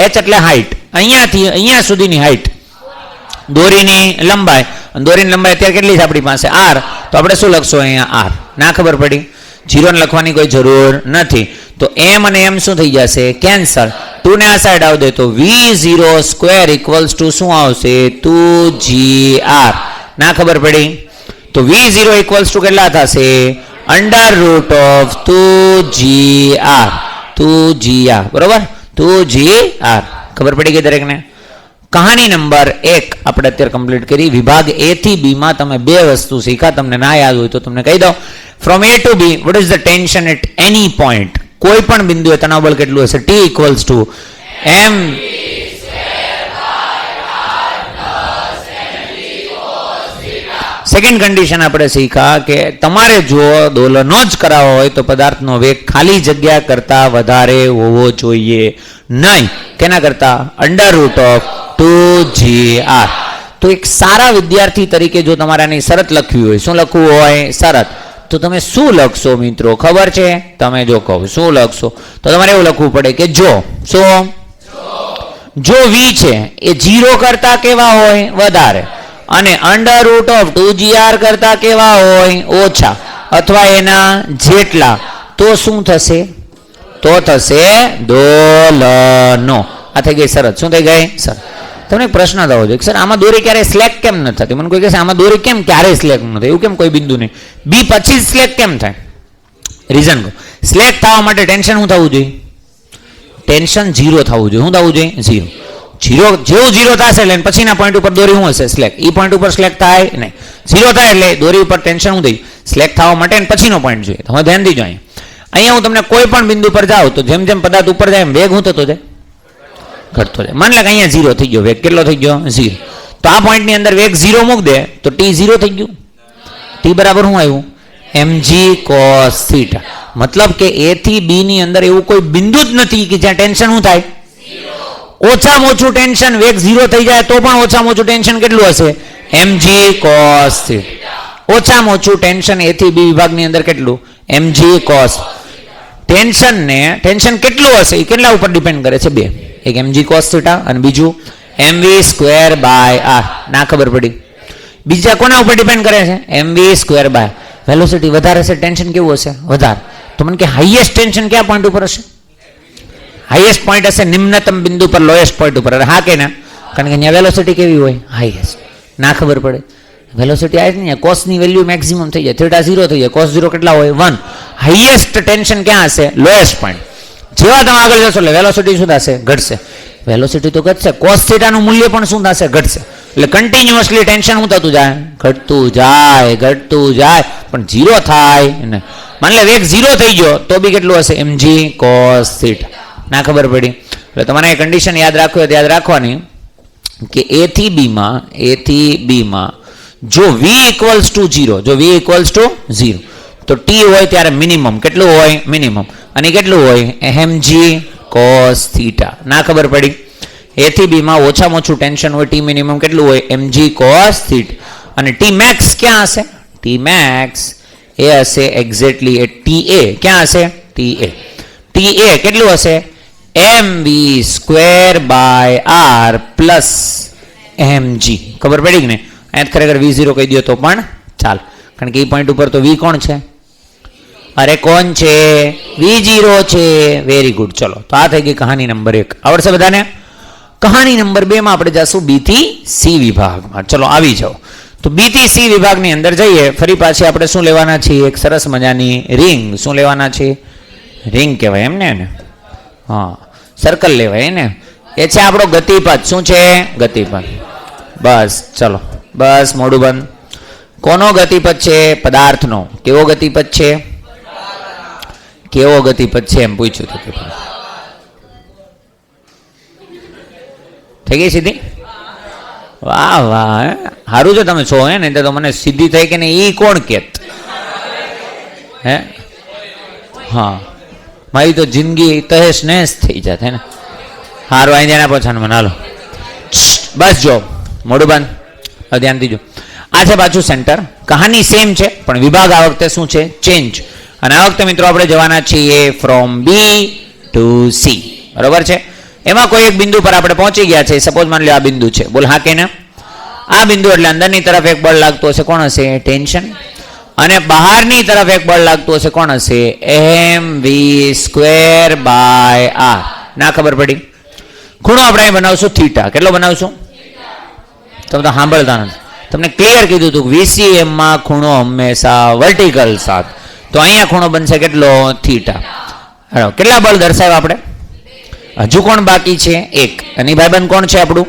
એટલે હાઈટ, અહીંયાથી અહીંયા સુધીની હાઈટ, દોરીની લંબાઈ. દોરીની લંબાઈ અત્યારે કેટલી છે આપણી પાસે? r. તો આપણે શું લખશું અહીંયા? r. ના ખબર પડી? 0 ને લખવાની કોઈ જરૂર નથી. તો m અને m શું થઈ જશે? કેન્સલ. 2 ને આ સાઈડ આવ દે તો v0 સ્ક્વેર ઇક્વલ્સ ટુ શું આવશે? 2gr. ના ખબર પડી? તો v0 ઇક્વલ્સ ટુ કેટલા થશે? Under root of 2gr. 2gr બરોબર? 2gr. ખબર પડી ગઈ દરેકને? કહાની નંબર 1 આપણે અત્યારે કમ્પ્લીટ કરી. વિભાગ A થી B માં તમે બે વસ્તુ શીખા. તમને ના યાદ હોય તો તમને કહી દઉં. From A to B, what is the tension at any point? કોઈ પણ બિંદુએ તણાવ બળ કેટલું હશે? T equals to m. Second condition આપણે શીખા કે તમારે જો દોલનો જ કરાવવો હોય તો પદાર્થનો વેગ ખાલી જગ્યા કરતા વધારે હોવો જોઈએ નહીં. કેના કરતા? Under root of 2gr. તો એક સારા વિદ્યાર્થી તરીકે જો તમારે આની શરત લખવી હોય, શું લખવું હોય? શરત. તો તમે શું લખશો મિત્રો? ખબર છે? તમે જો કહો શું લખશો તો તમારે એવું લખવું પડે કે જો v છે એ 0 કરતા કેવા હોય? વધારે. અને અંડર રૂટ ઓફ 2gr કરતા કેવા હોય? ઓછા અથવા એના જેટલા. તો શું થશે? તો થશે દોલનો. આ થઈ ગઈ શરત. શું થઈ ગઈ? શરત. તમને એક પ્રશ્ન થવો જોઈએ સર આમાં દોરી ક્યારે સ્લેક કેમ ન થતી? મને કોઈ કહે આમાં દોરી કેમ ક્યારે સ્લેક ન થાય? એવું કેમ કોઈ બિંદુ નહીં? બી પછી સ્લેક કેમ થાય? રીઝન કહો. સ્લેક થવા માટે ટેન્શન શું થવું જોઈએ? ટેન્શન 0 થવું જોઈએ. શું થવું જોઈએ? 0. જેવું 0 થશે એટલે પછીના પોઈન્ટ ઉપર દોરી શું હશે? સ્લેક. ઈ પોઈન્ટ ઉપર સ્લેક થાય નહીં. 0 થાય એટલે દોરી ઉપર ટેન્શન શું થઈ? સ્લેક થવા માટે પછીનો પોઈન્ટ જોઈએ. તમે ધ્યાન દીજો. અહીંયા હું તમને કોઈ પણ બિંદુ પર જાઉં તો જેમ જેમ પદાર્થ ઉપર જાય એમ વેગ શું થતો જાય? ઘટતો જાય. માની લે કે અહીંયા 0 થઈ ગયો, વેગ કેટલો થઈ ગયો? 0. તો આ પોઈન્ટની અંદર વેગ 0 મૂક દે તો t 0 થઈ ગયું. t બરાબર શું આવ્યું? mg cos θ. મતલબ કે A થી B ની અંદર એવું કોઈ બિંદુ જ નથી કે જ્યાં ટેન્શન શું થાય? ઓછામાં ઓછું ટેન્શન વેગ 0 થઈ જાય તો પણ ઓછામાં ઓછું ટેન્શન કેટલું હશે? mg cos θ. ઓછામાં ઓછું ટેન્શન A થી B વિભાગની અંદર કેટલું? mg cos. ટેન્શન કેટલું હશે એ કેટલા ઉપર ડિપેન્ડ કરે છે? બે. એક mg cos θ અને બીજું mv²/r. ના ખબર પડી? બીજા કોના ઉપર ડિપેન્ડ કરે છે? mv²/. વેલોસિટી વધારે છે ટેન્શન કેવું હશે? વધારે. તો મને કે હાઈએસ્ટ ટેન્શન કયા પોઈન્ટ ઉપર હશે? હાઈએસ્ટ પોઈન્ટ હશે નિમ્નતમ બિંદુ પર, લોએસ્ટ પોઈન્ટ ઉપર. અરે હા કે ના? કારણ કે અહીંયા વેલોસિટી કેવી હોય? હાઈએસ્ટ. ના ખબર પડે? વેલોસિટી આવે ને કોસ ની વેલ્યુ મેક્સિમમ થઈ જાય, થીટા 0 થઈ જાય, કોસ 0 કેટલા હોય? 1. હાઈએસ્ટ ટેન્શન ક્યાં હશે? Lowest point. જેવા તમે આગળ જશો એટલે વેલોસિટી શું થશે? ઘટશે. વેલોસિટી તો ઘટશે, કોસ થીટાનું મૂલ્ય પણ શું થશે? ઘટશે. એટલે કન્ટિન્યુઅસલી ટેન્શન શું થતું જાય? ઘટતું જાય પણ 0 થાય ને. માની લે વેગ 0 થઈ ગયો તો બી કેટલું હશે? mg cos θ. ના ખબર પડી? એટલે તમારે એ કન્ડિશન યાદ રાખવાની કે A થી B માં જો v ઇક્વલ્સ ટુ 0 તો t હોય ત્યારે મિનિમમ કેટલું હોય? મિનિમમ. અને કેટલું હોય? mg cos θ. ના ખબર પડી? A થી B માં ઓછામાં ઓછું ટેન્શન હોય t મિનિમમ કેટલું હોય? mg cos θ. અને t max ક્યાં હશે? t max એ હશે એક્ઝેક્ટલી એ ta. ક્યાં હશે? ta કેટલું હશે? mv²/r plus mg. ખબર પડી કે ને? અહીંયા ખરેખર v0 કહી દો તો પણ ચાલ, કારણ કે એ પોઈન્ટ ઉપર તો v કોણ છે? અરે કોણ છે? v0 છે. Very good. ચલો તો આ થઈ ગઈ કહાની નંબર 1. આવડશે બધાને? કહાની નંબર 2 માં આપણે જશું B થી C વિભાગમાં. ચલો આવી જાઓ. તો B થી C વિભાગની અંદર જઈએ. ફરી પાછી આપણે શું લેવાના છીએ? એક સરસ મજાની રિંગ. શું લેવાના છે? રિંગ કહેવાય એમને ને? હા, સર્કલ લેવાય ને. એ છે આપણો ગતિપથ. શું છે? ગતિપથ. બસ ચલો, બસ મોઢું બંધ. કોનો ગતિપથ છે? પદાર્થનો. કેવો ગતિપથ છે? કેવો ગતિપથ છે એમ પૂછ્યું હતું. થઈ ગઈ સીધી? વાહ વાહ, સારું છે તમે છો હે ને, તો મને સીધી થઈ કે નહીં એ કોણ કેત હે? હા, મારી તો જિંદગી તહેશ નહેશ થઈ જાત હે ને. સારું, અહીં ધ્યાન આપો છો મને. હાલો બસ જો મોઢું બંધ, હવે ધ્યાનથી જો. આ છે પાછું સેન્ટર. કહાની સેમ છે પણ વિભાગ આ વખતે શું છે? ચેન્જ. અને આ વખતે મિત્રો આપણે જવાના છીએ ફ્રોમ બી ટુ સી, બરોબર છે. એમાં કોઈ એક બિંદુ પર આપણે પહોંચી ગયા છે. સપોઝ માની લો આ બિંદુ છે, બોલ હા કે ના? આ બિંદુ એટલે અંદરની તરફ એક બળ લાગતું હશે, કોણ હશે? ટેન્શન. અને બહારની તરફ એક બળ લાગતું હશે, કોણ હશે? mv²/r. ના ખબર પડી? ખૂણો આપણે અહીં બનાવશું થીટા. કેટલો બનાવશું? તમે તો સાંભળતા નથી. તમને ક્લિયર કીધું હતું VCM માં ખૂણો હંમેશા વર્ટિકલ સાથ. તો અહીંયા ખૂણો બનશે કેટલો? થીટા. કેટલા બળ દર્શાવ્યા આપણે? હજુ કોણ બાકી છે? એક. અને ભાઈબંધ કોણ છે આપણું?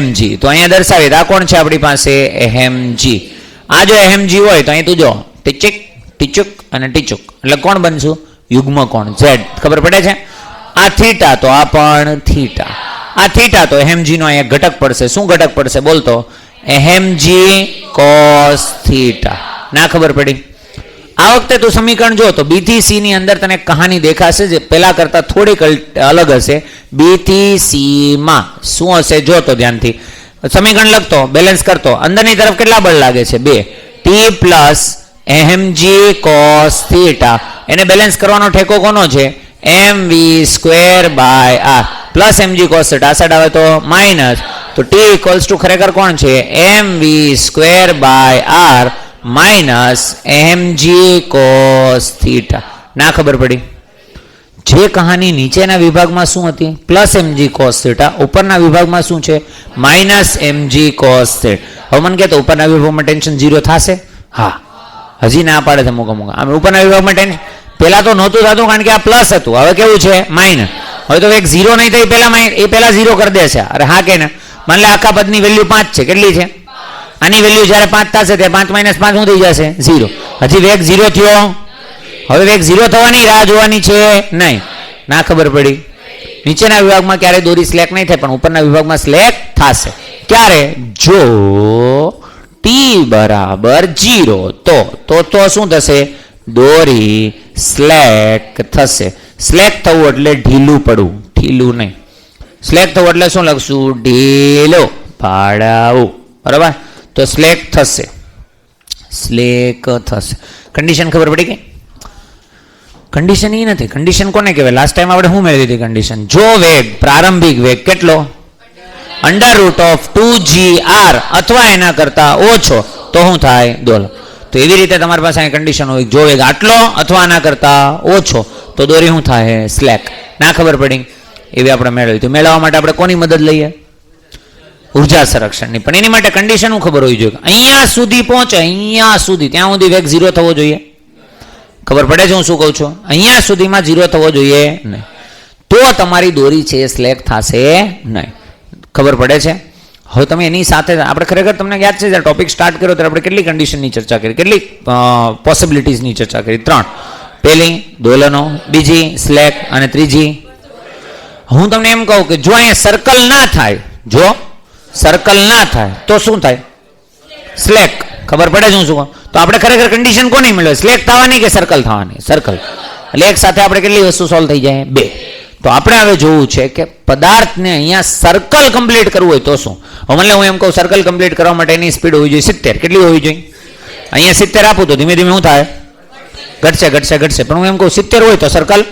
mg. તો અહીંયા દર્શાવી આ કોણ છે આપણી પાસે? mg. આ જો mg હોય તો અહીં તું જો ટીચક ટીચુક અને ટીચુક એટલે કોણ બનશું? યુગ્મ કોણ z. ખબર પડે છે? આ થીટા તો આ પણ થીટા. આ થીટા તો mg નો અહીંયા ઘટક પડશે. શું ઘટક પડશે બોલતો? mg cos theta. ના ખબર પડી? આ વખતે તું સમીકરણ જો તો બી થી સી ની અંદર તને કહાની દેખાશે જે પેલા કરતા થોડીક અલગ હશે. બી થી સી માં શું હશે જો તો ધ્યાનથી સમીકરણ લખતો, બેલેન્સ કરતો. અંદરની તરફ કેટલા બળ લાગે છે? 2 t plus mg cos theta. એને બેલેન્સ કરવાનો ઠેકો કોનો છે? mv²/r plus mg cos theta. આ સાઈડ આવે તો માઇનસ. તો t ઇક્વલ્સ ટુ ખરેખર કોણ છે? mv²/r minus mg cos theta. ના ખબર પડી? જે કહાની નીચેના વિભાગમાં શું હતી? Plus mg cos theta. ઉપરના વિભાગમાં શું છે? Minus mg cos theta. હવે મને કહેતો ઉપરના વિભાગમાં ટેન્શન 0 થશે? હા, હજી ના પાડે છે મોકા મોકા. આમ ઉપરના વિભાગમાં ટેન્શન પેલા તો નહોતું થતું કારણ કે આ પ્લસ હતું. હવે કેવું છે? માઇનસ. હવે તો એક 0 નહીં થાય પેલા 0 કરી દેશે. અરે હા કે ના? માની લે આખા પદની વેલ્યુ 5 છે. કેટલી છે? આની વેલ્યુ જ્યારે 5 થશે ત્યારે 5 - 5 શું થઈ જશે? 0. હજી વેગ 0 થયો. હવે વેગ 0 થવાની રાહ જોવાની છે નહીં. ના ખબર પડી? નીચેના વિભાગમાં ક્યારે દોરી સ્લેક નહીં થાય પણ ઉપરના વિભાગમાં સ્લેક થશે. ક્યારે? જો t બરાબર 0 તો શું થશે? દોરી સ્લેક થશે. સ્લેક થવું એટલે ઢીલું પડવું, ઢીલું નહીં. સ્લેક થવું એટલે શું લખશું? ઢીલો પાડાવું. બરાબર? તો સ્લેક થશે, સ્લેક થશે. કન્ડિશન ખબર પડી ગઈ? કન્ડિશન એ નથી. કન્ડિશન કોને કહેવાય? લાસ્ટ ટાઈમ આપણે શું મેળવી હતી કન્ડિશન? જો વેગ પ્રારંભિક વેગ કેટલો? √2gr અથવા એના કરતા ઓછો તો શું થાય? દોલો. તો એવી રીતે તમારી પાસે અહીં કન્ડિશન હોય, જો વેગ આટલો અથવા આના કરતા ઓછો તો દોરી શું થાય? સ્લેક. ના ખબર પડી? એવી આપણે મેળવી. તો મેળવવા માટે આપણે કોની મદદ લઈએ? ઉર્જા સંરક્ષણની. પણ એની માટે કન્ડિશન શું ખબર હોવી જોઈએ? અહીંયા સુધી પહોંચે, અહીંયા સુધી, ત્યાં સુધી વેગ 0 થવો જોઈએ. ખબર પડે છે હું શું કહું છું? અહીંયા સુધીમાં 0 થવો જોઈએ નહીં. તો તમારી દોરી છે સ્લેક થશે નહીં. ખબર પડે છે? હવે તમે એની સાથે આપણે ખરેખર તમને યાદ છે જ્યારે ટોપિક સ્ટાર્ટ કર્યો ત્યારે આપણે કેટલી કન્ડિશનની ચર્ચા કરી, કેટલી પોસિબિલિટીઝની ચર્ચા કરી? 3. પહેલી દોલનો, બીજી સ્લેક અને ત્રીજી. હું તમને એમ કહું કે જો અહીંયા સર્કલ ના થાય, જો સર્કલ ના થાય તો શું થાય? સ્લેક. ખબર પડે છે હું શું કહું? તો આપણે ખરેખર કન્ડિશન કોની મળે? સ્લેક થવાની કે સર્કલ થવાની? સર્કલ. એટલે એક સાથે આપણે કેટલી વસ્તુ સોલ્વ થઈ જાય? 2. તો આપણે હવે જોવું છે કે પદાર્થને અહીંયા સર્કલ કમ્પ્લીટ કરવું હોય તો શું? હવે હું એમ કહું સર્કલ કમ્પ્લીટ કરવા માટે એની સ્પીડ હોવી જોઈએ 70. કેટલી હોવી જોઈએ? અહીંયા 70 આપું તો ધીમે ધીમે શું થાય? ઘટશે ઘટશે ઘટશે. પણ હું એમ કહું 70 હોય તો સર્કલ?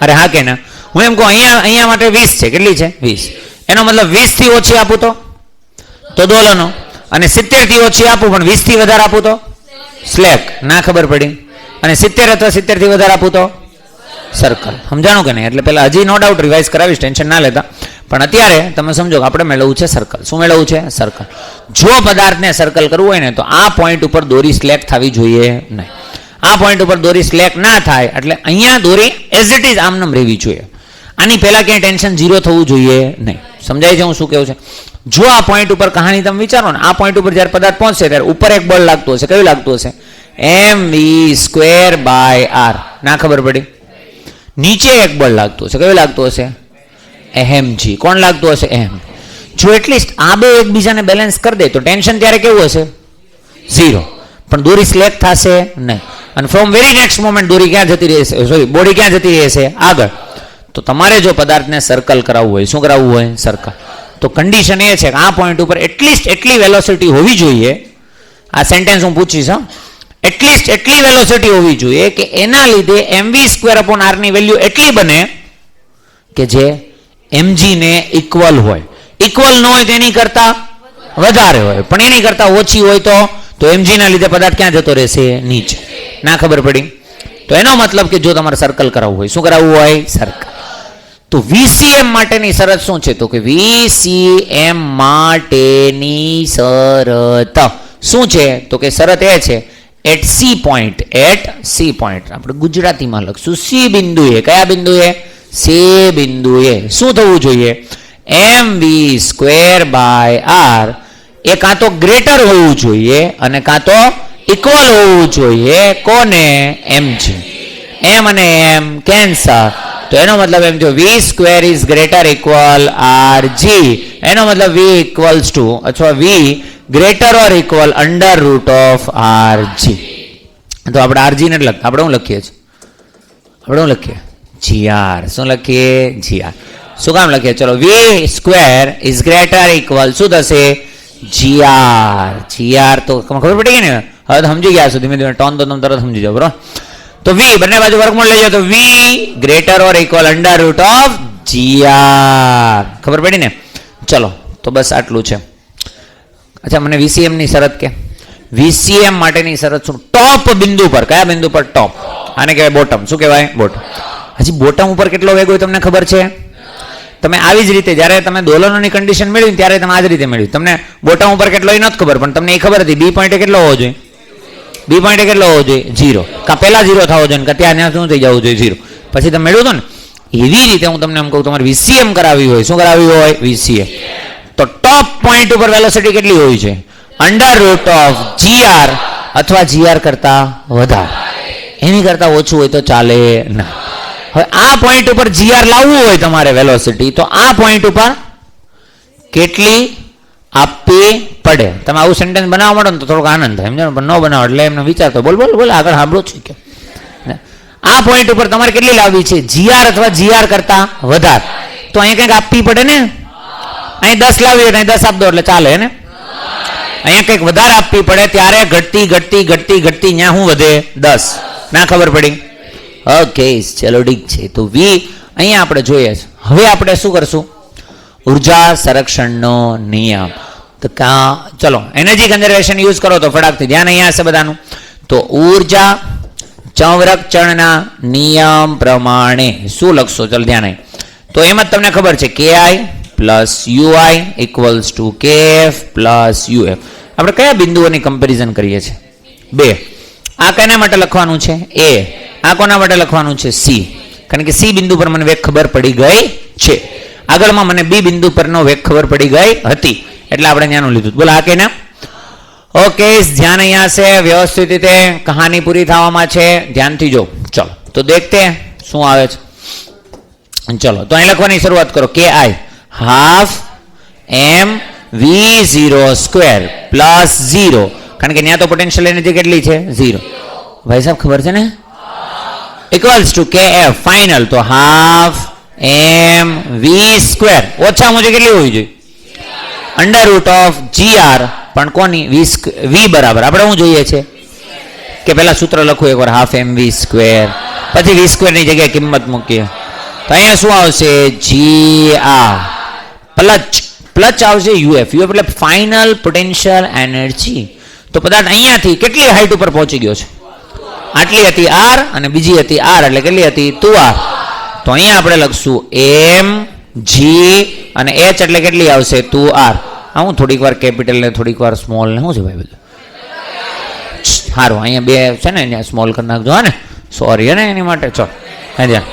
અરે હા કે ના? હું એમ કહું અહીંયા માટે 20 છે. કેટલી છે? 20. એનો મતલબ 20 થી ઓછી આપું તો દોલનો, અને 70 થી ઓછી આપું પણ 20 થી વધારે આપું તો સ્લેક. ના ખબર પડી? અને 70 અથવા 70 થી વધારે આપું તો સર્કલ. સમજાણું કે નહીં? એટલે પેલા હજી નો ડાઉટ રિવાઇઝ કરાવીશ, ટેન્શન ના લેતા. પણ અત્યારે તમે સમજો કે આપણે મેળવવું છે સર્કલ. શું મેળવવું છે? સર્કલ. જો પદાર્થને સર્કલ કરવું હોય ને તો આ પોઈન્ટ ઉપર દોરી સ્લેક થવી જોઈએ નહીં. આ પોઈન્ટ ઉપર દોરી સ્લેક ના થાય એટલે અહીંયા દોરી એઝ ઇટ ઇઝ આમનામ રહેવી જોઈએ. આની પહેલા ક્યાંય ટેન્શન 0 થવું જોઈએ નહીં. સમજાય છે હું શું કહું છું? જો આ પોઈન્ટ ઉપર કહાની તમે વિચારો ને, આ પોઈન્ટ ઉપર જ્યારે પદાર્થ પહોંચશે ત્યારે ઉપર એક બળ લાગતું હશે. કયું લાગતું હશે? mv²/r. ના ખબર પડી? નીચે એક બળ લાગતું હશે. કયું લાગતું હશે? mg. કોણ લાગતું હશે? m. જો એટલીસ્ટ આ બે એકબીજાને બેલેન્સ કરી દે તો ટેન્શન ત્યારે કેવું હશે? 0. પણ દોરી સ્લેક થશે નહીં, અને ફ્રોમ વેરી નેક્સ્ટ મોમેન્ટ દોરી ક્યાં જતી રહેશે? સોરી, બોડી ક્યાં જતી રહેશે? આગળ. તો તમારે જો પદાર્થને સર્કલ કરાવવું હોય, શું કરાવવું હોય? સર્કલ. તો કન્ડિશન એ છે કે આ પોઈન્ટ ઉપર એટલીસ્ટ એટલી વેલોસિટી હોવી જોઈએ. આ સેન્ટેન્સ હું પૂછીશ, હા, એટલીસ્ટ એટલી વેલોસિટી હોવી જોઈએ કે એના લીધે mv²/r ની વેલ્યુ એટલી બને કે જે mg ને ઇક્વલ હોય. ઇક્વલ ન હોય તો એની કરતા વધારે હોય, પણ એની કરતા ઓછી હોય તો mg ના લીધે પદાર્થ ક્યાં જતો રહેશે? નીચે. ના ખબર પડી? તો એનો મતલબ કે જો તમારે સર્કલ કરાવવું હોય, શું કરાવવું હોય? સર્કલ. તો VCM માટેની શરત શું છે? તો કે VCM માટેની શરત શું છે? તો કે શરત એ છે એટ સી પોઈન્ટ, આપણે ગુજરાતીમાં લખશું સી બિંદુએ. કયા બિંદુએ? સી બિંદુએ શું થવું જોઈએ? mv²/r એ કાં તો ગ્રેટર હોવું જોઈએ અને કાં તો ઇક્વલ હોવું જોઈએ. કોને? mg. m અને m કેન્સલ. તો એનો મતલબ એમ જો v² is greater equal rg, એનો મતલબ v ઇક્વલ્સ ટુ અથવા v greater or equal √rg. તો આપણે rg ને લખતા આપણે શું લખીએ છીએ? આપણે શું લખીએ? gr. શું લખીએ? gr. શું કામ લખીએ? ચલો, v² ઇઝ ગ્રેટર ઇક્વલ શું થશે? gr. gr તો ખબર પડી ગઈ ને? હવે તો સમજી ગયા છો. ધીમે ધીમે ટોન તો તમે તરત સમજી જાઓ, બરોબર? તો v બંને બાજુ વર્ગમૂળ લઈ જાઓ તો v greater or equal √gr. ખબર પડી ને? ચલો, તો બસ આટલું છે. અચ્છા, મને VCM ની શરત કે VCM માટેની શરત શું? ટોપ બિંદુ પર. કયા બિંદુ પર? ટોપ. આને કહેવાય બોટમ. શું કહેવાય? બોટમ. હજી બોટમ ઉપર કેટલો વેગ હોય તમને ખબર છે? તમે આવી જ રીતે જ્યારે તમે દોલનોની કન્ડિશન મેળવી ત્યારે તમે આ જ રીતે મેળવી. તમને બોટમ ઉપર કેટલો એ નથી ખબર, પણ તમને એ ખબર હતી બી પોઈન્ટે કેટલો હોવો જોઈએ? બી પોઈન્ટે કેટલો હોવો જોઈએ? 0. કાં પહેલા 0 થવો જોઈએ કે ત્યાં શું થઈ જવું જોઈએ? 0. પછી તમે મેળવ્યું ને એવી રીતે હું તમને એમ કહું, તમારે VCM કરાવી હોય, શું કરાવી હોય? VCM. તો ટોપ પોઈન્ટ ઉપર વેલોસિટી કેટલી હોવી છે? √gr અથવા gr કરતા વધારે. એની કરતા ઓછું હોય તો ચાલે ના. હવે આ પોઈન્ટ ઉપર gr લાવવું હોય તમારે વેલોસિટી, તો આ પોઈન્ટ ઉપર કેટલી આપવી પડે? તમે આવું સેન્ટેન્સ બનાવવા માંડો ને તો થોડોક આનંદ થાય, સમજો? પણ ન બનાવો એટલે એમને વિચારતો બોલ આગળ સાંભળો છું કે આ પોઈન્ટ ઉપર તમારે કેટલી લાવવી છે? gr અથવા gr કરતા વધારે. તો અહીંયા કંઈક આપવી પડે ને? અહીં 10 લાવી હોય, અહીં 10 આપી દો એટલે ચાલે ને? અહીંયા કંઈક વધારે આપવી પડે ત્યારે ઘટતી ત્યાં શું વધે? 10. ના ખબર પડી? ઓકે, ચલો ઠીક છે. તો v અહીંયા આપણે જોઈએ છે. હવે આપણે શું કરશું? ઉર્જા સંરક્ષણનો નિયમ. તો ચલો એનર્જી કન્ઝર્વેશન યુઝ કરો તો ફટાકથી ધ્યાન અહીંયા હશે બધાનું. તો ઉર્જા સંરક્ષણના નિયમ પ્રમાણે શું લખશો? ચલો ધ્યાન અહીં. તો એમ જ તમને ખબર છે ki plus ui equals to kf plus uf. આપણે કયા બિંદુઓની કમ્પેરિઝન કરીએ છીએ? 2. આ કેના માટે લખવાનું છે? a. આ કોના માટે લખવાનું છે? c. કારણ કે c બિંદુ પર મને વેગ ખબર પડી ગઈ છે. આગળમાં મને b બિંદુ પરનો વેગ ખબર પડી ગઈ હતી એટલે આપણે ત્યાંનું લીધું. બોલો આ કેના? ઓકે, ધ્યાન અહીંયા છે. વ્યવસ્થિત રીતે કહાની પૂરી થવામાં છે. ધ્યાનથી જો. ચલો તો દેખતે શું આવે છે. ચલો તો અહીં લખવાની શરૂઆત કરો. ki half mv02 plus 0. કારણ કે ત્યાં તો પોટેન્શિયલ એનર્જી કેટલી છે? 0. ભાઈ સાહેબ ખબર છે ને? Equals to kf final. તો હાફ mv² ઓછામાં ઓછી કેટલી હોવી જોઈએ? √gr. પણ કોની? v બરાબર આપણે શું જોઈએ છે કે પહેલા સૂત્ર લખવું એકવાર હાફ mv² પછી v² ની જગ્યાએ કિંમત મૂકીએ તો અહીંયા શું આવશે? gr પ્લસ આવશે uf. એટલે ફાઇનલ પોટેન્શિયલ એનર્જી. તો પદાર્થ અહીંયાથી કેટલી હાઈટ ઉપર પહોંચી ગયો છે? આટલી હતી r અને બીજી હતી r એટલે કેટલી હતી? 2r. તો અહીંયા આપણે લખશું mg અને h એટલે કેટલી આવશે? 2r. હું થોડીક વાર કેપિટલ ને થોડીક વાર સ્મોલ ને શું છે ભાઈ બધું? સારું, અહીંયા બે છે ને અહીંયા સ્મોલ કરી નાખજો. હા ને, સોરી ને એની માટે. ચલ ધ્યાન.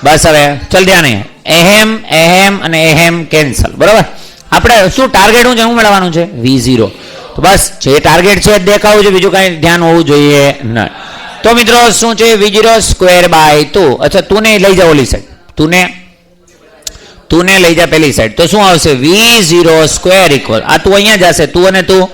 બસ હવે ચલ ધ્યાન. એહેમ અને એહેમ કેન્સલ. બરાબર. આપણે શું ટાર્ગેટ શું છે? શું મેળવવાનું છે? v0. તો બસ જે ટાર્ગેટ છે દેખાવું છે, બીજું કાંઈ ધ્યાન હોવું જોઈએ નહીં. તો મિત્રો શું છે? v02/2. અચ્છા તું ને લઈ જાઓ ઓલી સાઈડ. તું તું ને લઈ જા પેલી સાઈડ, તો શું આવશે v0 સ્ક્વેર ઇક્વલ, આ તું અહીંયા જશે, તું અને તું,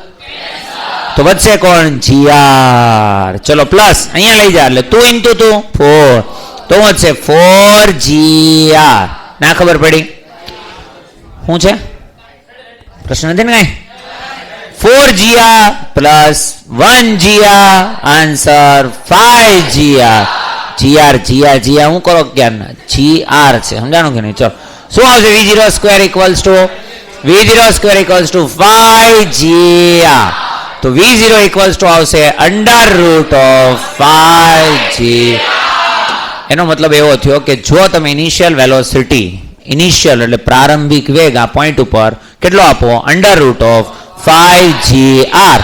તો વધશે કોણ gr, ચલો પ્લસ અહીંયા લઈ જા એટલે 2 into 2 4, તો વધશે 4gr. ના ખબર પડી શું છે પ્રશ્ન નથી ને કઈ? 4gr plus 1gr answer 5gr. gr હું કરો ક્યાં gr છે, સમજાણું કે નહીં? ચલો શું આવશે v0 square equals to 5gr, તો v0 ઇક્વલ્સ ટુ આવશે અંડર રૂટ ઓફ 5g. એનો મતલબ એવો થયો કે જો તમે ઇનિશિયલ વેલોસિટી, ઇનિશિયલ એટલે પ્રારંભિક વેગ આ પોઈન્ટ ઉપર કેટલો આપો અંડર રૂટ ઓફ 5gr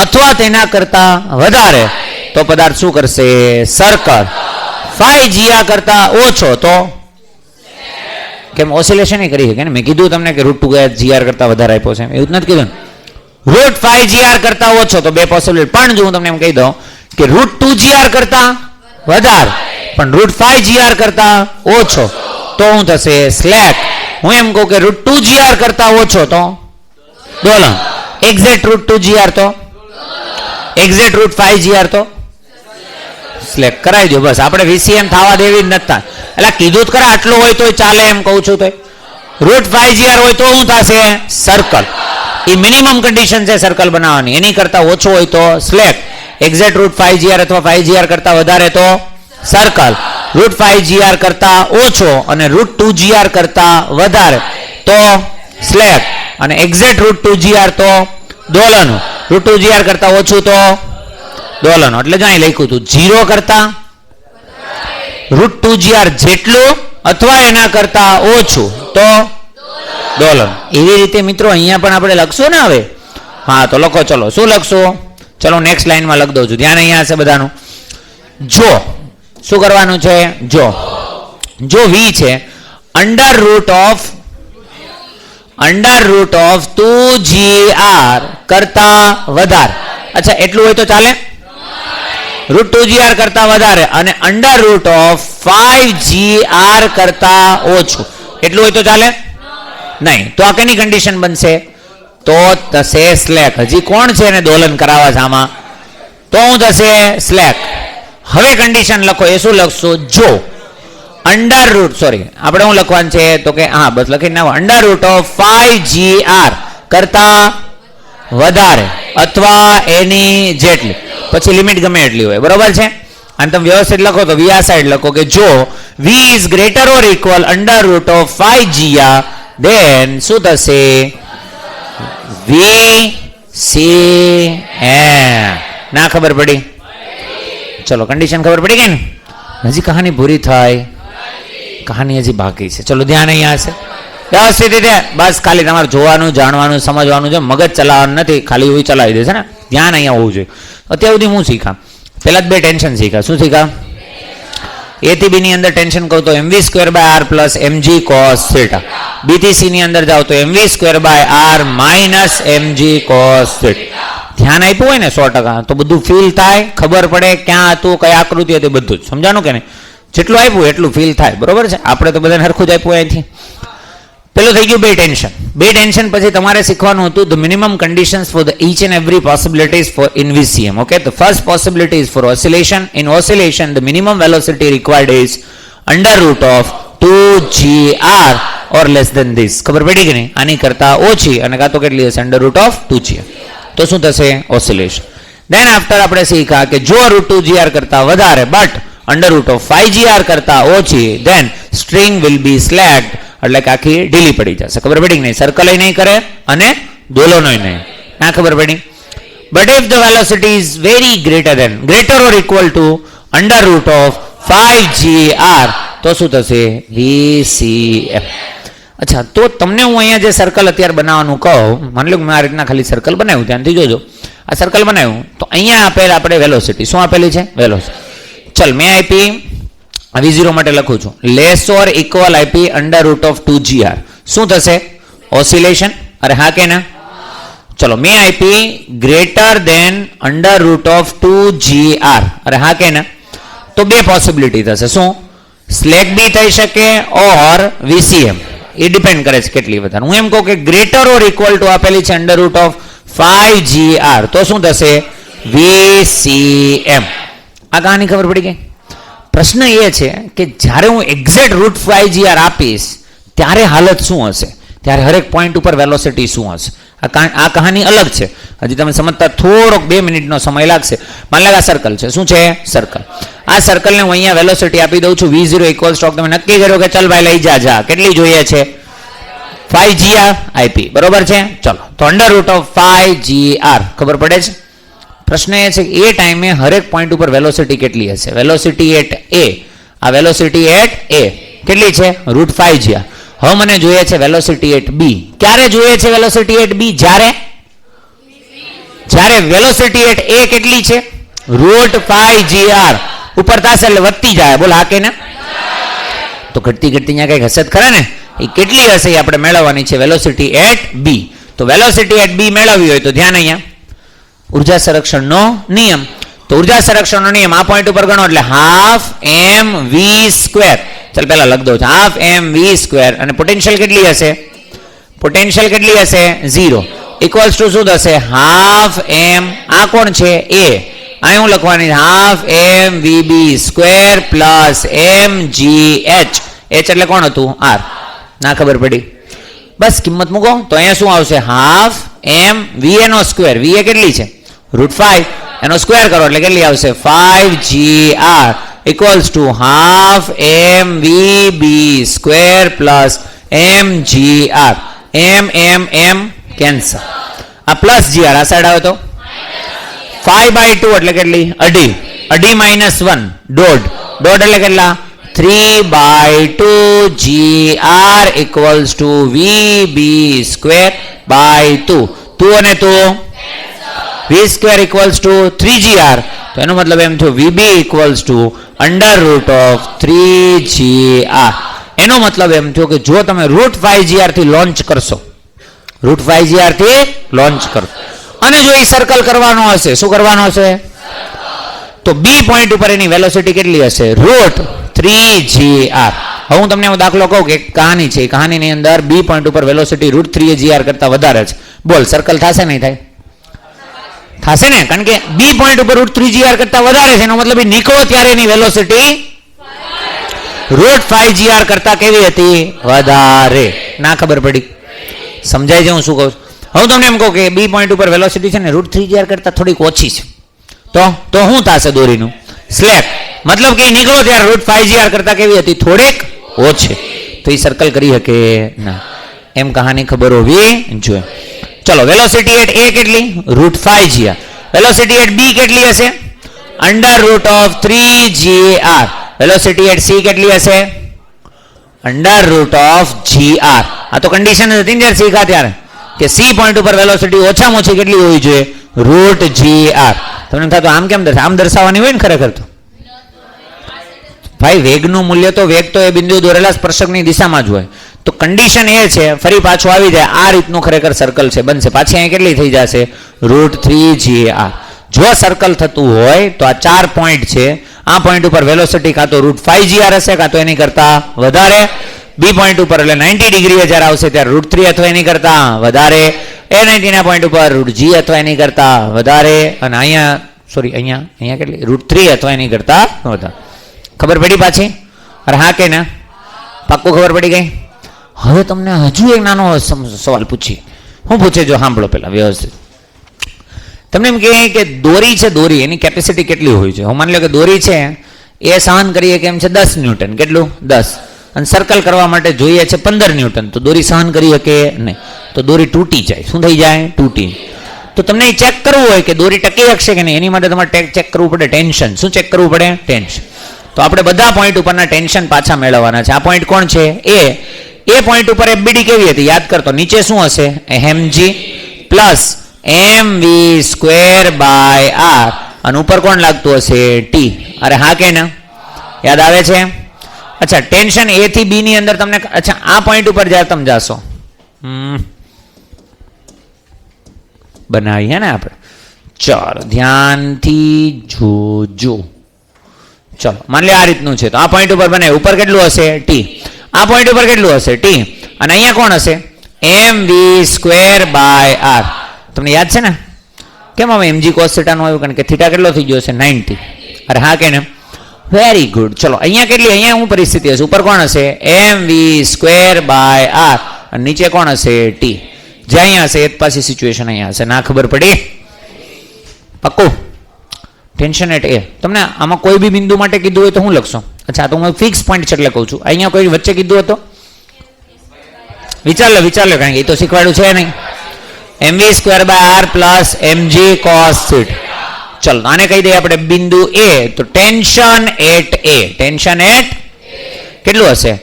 અથવા તેના કરતા વધારે, તો પદાર્થ શું કરશે સર્કલ. 5gr કરતા ઓછો તો કેમ ઓસિલેશન કરી શકે ને? મેં કીધું તમને કે રૂટ 2gr કરતા વધારે આપ્યો છે, એવું નથી કીધું. રૂટ 5gr કરતા ઓછો તો બે પોસિબિલિટી, પણ જો હું તમને એમ કહી દઉં કે રૂટ 2gr કરતા વધારે પણ રૂટ 5gr કરતા ઓછો તો શું થશે સ્લેક. હું એમ કહું કે રૂટ 2gr કરતા ઓછો તો દોલન, એક્ઝેક્ટ રૂટ 2gr તો, એક્ઝેક્ટ રૂટ 5gr તો સ્લેક. કરાવી દો બસ, આપણે VCM થવા દેવી જ નથી. એટલે કીધું જ ખરા આટલું હોય તો ચાલે, એમ કહું છું. તો રૂટ 5gr હોય તો શું થશે સર્કલ. એ મિનિમમ કન્ડિશન છે સર્કલ બનાવવાની, એની કરતા ઓછો હોય તો સ્લેક. એક્ઝેક્ટ રૂટ 5gr અથવા 5gr કરતા વધારે તો સર્કલ. રૂટ 5gr કરતા ઓછો અને રૂટ 2gr કરતા વધારે તો સ્લેક, અને એક્ઝેક્ટ રૂટ 2gr તો દોલનો, રૂટ 2gr કરતા ઓછું તો દોલનો. એટલે જો અહીં લખ્યું હતું 0 કરતા રૂટ 2gr જેટલું અથવા એના કરતા ઓછું તો દોલન. એવી રીતે મિત્રો અહીંયા પણ આપણે લખશું ને હવે. હા તો લખો, ચલો શું લખશું? ચલો નેક્સ્ટ લાઈનમાં લખી દઉં છું, ધ્યાન અહીંયા હશે બધાનું. જો શું કરવાનું છે, જો v છે અંડર રૂટ ઓફ 2gr કરતા વધારે, અચ્છા એટલું હોય તો ચાલે? રૂટ 2gr કરતા વધારે અને અંડર રૂટ ઓફ 5gr કરતા ઓછું એટલું હોય તો ચાલે નહીં? તો આ કેની કન્ડિશન બનશે? તો થશે સ્લેક. હજી કોણ છે એને દોલન કરાવવા છે આમાં? તો હું થશે સ્લેક. હવે કન્ડિશન લખો, એ શું લખશું? જો અંડર રૂટ, સોરી આપણે શું લખવાનું છે તો કે હા બસ લખી નાખો, અંડર રૂટ ઓફ 5gr કરતા વધારે અથવા એની જેટલી, પછી લિમિટ ગમે એટલી હોય, બરોબર છે? અને તમે વ્યવસ્થિત લખો તો v આ સાઈડ લખો કે જો v is greater or equal under root of 5gr then શું થશે VCM. ના ખબર પડી? ચલો કન્ડિશન ખબર પડી ગઈ ને? હજી કહાની પૂરી થાય, કહાની હજી બાકી છે. ચલો ધ્યાન અહીંયા હશે વ્યવસ્થિત રીતે, બસ ખાલી તમારે જોવાનું, જાણવાનું, સમજવાનું છે, મગજ ચલાવવાનું નથી, ખાલી એવું ચલાવી દેશે ને. ધ્યાન અહીંયા હોવું જોઈએ. અત્યાર સુધી હું શીખા, પહેલા જ બે ટેન્શન શીખા. શું શીખા? A થી B ની અંદર ટેન્શન કહું તો mv²r plus mg cos theta. B થી C ની અંદર જાઓ તો mv²r minus mg cos theta. ધ્યાન આપ્યું હોય ને 100%, તો બધું ફીલ થાય, ખબર પડે ક્યાં હતું, કઈ આકૃતિ હતી, બધું જ સમજાણું કે નહીં? જેટલું આપ્યું એટલું ફીલ થાય, બરોબર છે? આપણે તો બધાને સરખું જ આપ્યું અહીંથી. પેલું થઈ ગયું બે ટેન્શન. બે ટેન્શન પછી તમારે શીખવાનું હતું the minimum conditions for the each and every possibilities for in VCM. Okay, the first possibility is for oscillation. In oscillation the minimum velocity required is under root of 2gr or less than this. ખબર પડી કે નહીં? આની કરતા ઓછી અને કાં તો કેટલી હશે? Under root of 2gr. તો શું થશે? ઓસિલેશન. દેન આફ્ટર આપણે શીખા કે જો રૂટ 2gr કરતા વધારે but under root of 5gr કરતા ઓછી, ધેન સ્ટ્રિંગ વિલ બી સ્લેક્ડ, એટલે કે આખી ઢીલી પડી જશે. ખબર પડી કે નહીં? સર્કલ નહીં કરે અને દોલનો નહીં. ના ખબર પડી? But if the velocity is very greater or equal to under root of 5gr તો શું થશે? VCM. અચ્છા, તો તમને હું અહીંયા જે સર્કલ અત્યારે બનાવવાનું કહું, માની લો મેં આ રીતના ખાલી સર્કલ બનાવ્યું, ધ્યાનથી જોજો. આ સર્કલ બનાવ્યું તો અહીંયા આપેલ આપણે વેલોસિટી શું આપેલી છે? વેલોસિટી. ચલ મેં આપી v0 માટે લખું છું લેસ ઓર ઇક્વલ આપી અંડર રૂટ ઓફ 2gr. શું થશે? ઓસિલેશન. અરે હા કે ના? ચલો મેં આપી greater than under root of 2gr. અરે હા કે ના? તો બે પોસિબિલિટી થશે. શું? સ્લેક બી થઈ શકે ઓર VCM. એ ડિપેન્ડ કરે છે કેટલી વધારે. હું એમ કહું કે ગ્રેટર ઓર ઇક્વલ ટુ આપેલી છે અંડર રૂટ ઓફ 5GR, તો શું થશે VCM. આ કહાની ખબર પડી ગઈ. પ્રશ્ન એ છે કે જ્યારે હું એક્ઝેક્ટ રૂટ 5GR આપીશ ત્યારે હાલત શું હશે, ત્યારે હરેક પોઈન્ટ ઉપર વેલોસિટી શું હશે. આ કહાની અલગ છે, હજી તમે સમજતા થોડોક 2 મિનિટનો સમય લાગશે. માની લો આ સર્કલ છે, શું છે સર્કલ. આ સર્કલને હું અહીંયા વેલોસિટી આપી દઉં છું V0 ઇક્વલ્સ ટુ, તમે નક્કી કર્યો કે ચલ ભાઈ લઈ જા, કેટલી જોઈએ છે 5GR આપી, બરોબર છે. ચલો તો અંડર રૂટ ઓફ 5GR ખબર પડે છે. પ્રશ્ન એ છે કે એ ટાઈમે હરેક પોઈન્ટ ઉપર વેલોસિટી કેટલી હશે. વેલોસિટી એટ A, આ વેલોસિટી એટ A કેટલી છે રૂટ 5GR. હવે મને જોઈએ છે વેલોસિટી એટ B. ક્યારે જોઈએ છે વેલોસિટી એટ B? જ્યારે વેલોસિટી એટ A કેટલી છે રૂટ 5GR ઉપર થશે એટલે વધતી જાય. બોલ હા કે ના? તો ઘટતી અહીંયા કઈક હશે ખરા ને. એ કેટલી હશે એ આપણે મેળવવાની છે વેલોસિટી એટ B. તો વેલોસિટી એટ B મેળવવી હોય તો ધ્યાન અહીંયા ઉર્જા સંરક્ષણનો નિયમ. તો ઉર્જા સંરક્ષણનો નિયમ આ પોઈન્ટ ઉપર ગણો એટલે હાફ mv². ચાલ પહેલા લખ દઉં છું હાફ mv². અને પોટેન્શિયલ કેટલી હશે? પોટેન્શિયલ કેટલી હશે 0 ઇક્વલ્સ ટુ શું થશે હાફ m. આ કોણ છે A. અહીં હું લખવાની half mvb² plus mgh. h એટલે કોણ હતું R. ના ખબર પડી? બસ કિંમત મૂકો તો અહીંયા શું આવશે હાફ m va². va કેટલી છે રૂટ 5, એનો સ્ક્વેર કરો એટલે કેટલી આવશે 5GR equals to half mvb² plus mgr. m cancel. આ પ્લસ gr આ સાઈડ આવે તો 5/2 એટલે કેટલી અઢી. અઢી માઇનસ 1 દોઢ. દોઢ એટલે કેટલા 3/2GR ઇક્વલ્સ ટુ VB²/2. તું અને તું V² ઇક્વલ્સ ટુ 3GR. તો એનો મતલબ એમ થયો VB equals to under root of 3GR. એનો મતલબ એમ થયો કે જો તમે રૂટ 5GR થી લોન્ચ કરશો, રૂટ 5GR થી લોન્ચ કરો અને જો એ સર્કલ કરવાનો હશે, શું કરવાનો હશે તો B પોઈન્ટ ઉપર એની વેલોસિટી કેટલી હશે રૂટ 3GR. હવે હું તમને દાખલો કહું કે કહાની છે, કહાનીની અંદર B પોઈન્ટ ઉપર વેલોસિટી રૂટ 3GR કરતા વધારે છે. બોલ સર્કલ થશે નહીં થાય? થશે ને, કારણ કે B પોઈન્ટ ઉપર રૂટ 3GR કરતા વધારે છે. એનો મતલબ નીકળો ત્યારે એની વેલોસિટી રૂટ 5GR કરતા કેવી હતી વધારે. ના ખબર પડી? સમજાય છે હું શું કહું છું? હું તમને એમ કહું કે B પોઈન્ટ ઉપર વેલોસિટી છે ને રૂટ 3GR કરતા થોડીક ઓછી છે, તો શું થશે દોરીનું સ્લેપ. મતલબ કે નીકળો ત્યારે રૂટ 5GR કરતા કેવી હતી થોડીક ઓછી. તો એ સર્કલ કરી શકે ના. એમ કહાની ખબર હોવી જોઈએ. ચલો વેલોસિટી એટ A કેટલી root 5GR. Velocity at B કેટલી હશે under root of 3GR. Velocity at C કેટલી હશે અંડર રૂટ ઓફ GR. આ તો કન્ડિશન હતી ને જ્યારે શીખા ત્યારે કે C પોઈન્ટ ઉપર વેલોસિટી ઓછામાં ઓછી કેટલી હોવી જોઈએ રૂટ GR. તમને થતું આમ કેમ આમ દર્શાવવાની હોય ને ખરેખર તો ભાઈ વેગનું મૂલ્ય તો વેગ તો એ બિંદુ દોરેલા સ્પર્શકની દિશામાં જ હોય. તો કન્ડિશન એ છે ફરી પાછું આવી જાય આ રીતનું ખરેખર સર્કલ છે બનશે. પાછી અહીં કેટલી થઈ જશે રૂટ 3GR. જો સર્કલ થતું હોય તો આ 4 પોઈન્ટ છે, આ પોઈન્ટ ઉપર વેલોસિટી કાં તો રૂટ 5GR હશે કાં તો એની કરતા વધારે. B પોઈન્ટ ઉપર એટલે 90 ડિગ્રી જ્યારે આવશે ત્યારે રૂટ 3 અથવા એની કરતા વધારે. A90 ના પોઈન્ટ ઉપર રૂટ G અથવા એની કરતા વધારે. અને અહીંયા સોરી અહીંયા કેટલી રૂટ 3 અથવા એની કરતા વધારે. ખબર પડી પાછી? અરે હા કે ના? પાક્કું ખબર પડી ગઈ? હવે તમને હજુ એક નાનો સવાલ પૂછીએ. હું પૂછે જો સાંભળો પેલા વ્યવસ્થિત. તમને એમ કહે કે દોરી છે, દોરી એની કેપેસિટી કેટલી હોય છે? હું માની લો કે દોરી છે એ સહન કરીએ કેમ છે 10 ન્યૂટન. કેટલું 10. અને સર્કલ કરવા માટે જોઈએ છે 15 ન્યૂટન. તો દોરી સહન કરી શકે નહીં, તો દોરી તૂટી જાય. શું થઈ જાય? તૂટી. તો તમને એ ચેક કરવું હોય કે દોરી ટકી શકશે કે નહીં, એની માટે તમારે ચેક કરવું પડે ટેન્શન. શું ચેક કરવું પડે? ટેન્શન. તો આપણે બધા પોઈન્ટ ઉપરના ટેન્શન પાછા મેળવવાના છે. આ પોઈન્ટ કોણ છે? એ પોઈન્ટ ઉપર FBD કેવી હતી યાદ કરતો. નીચે શું હશે? mg plus mv²/r. અને ઉપર કોણ લાગતું હશે? T. અરે હા કે ના? યાદ આવે છે? અચ્છા ટેન્શન A થી B ની અંદર તમને અચ્છા આ પોઈન્ટ ઉપર જ્યારે તમે જાશો બનાવી હે ને આપણે. ચાલો ધ્યાનથી જોજો. ચલો માની લે આ રીતનું છે તો આ પોઈન્ટ ઉપર બને ઉપર કેટલું હશે? T. આ પોઈન્ટ ઉપર કેટલું હશે? T. અને અહીંયા કોણ હશે? mv square by r. તમને યાદ છે ને કેમ હવે mg cos θ નું આવ્યું? કારણ કે થીટા કેટલો થઈ ગયો છે? 90. અરે હા કે ને? Very good. ચલો અહીંયા કેટલી, અહીંયા હું પરિસ્થિતિ હશે? ઉપર કોણ હશે? mv સ્ક્વેર બાય આર અને નીચે કોણ હશે? t. જે અહીંયા હશે એ જ પાછી સિચ્યુએશન અહીંયા હશે. ના ખબર પડી? પક્કું? ટેન્શન એટ એ. તમને આમાં કોઈ બી બિંદુ માટે કીધું હોય તો હું લખશો? અચ્છા, તો હું ફિક્સ પોઈન્ટ છે એટલે કહું છું. અહીંયા કોઈ વચ્ચે કીધું હતો? વિચાર લો કારણ કે એ તો શીખવાડ્યું છે નહીં. mv square by r plus mg cos θ. ચલો આને કહી દઈએ આપણે બિંદુ એ. તો tension at A. Tension at કેટલું હશે?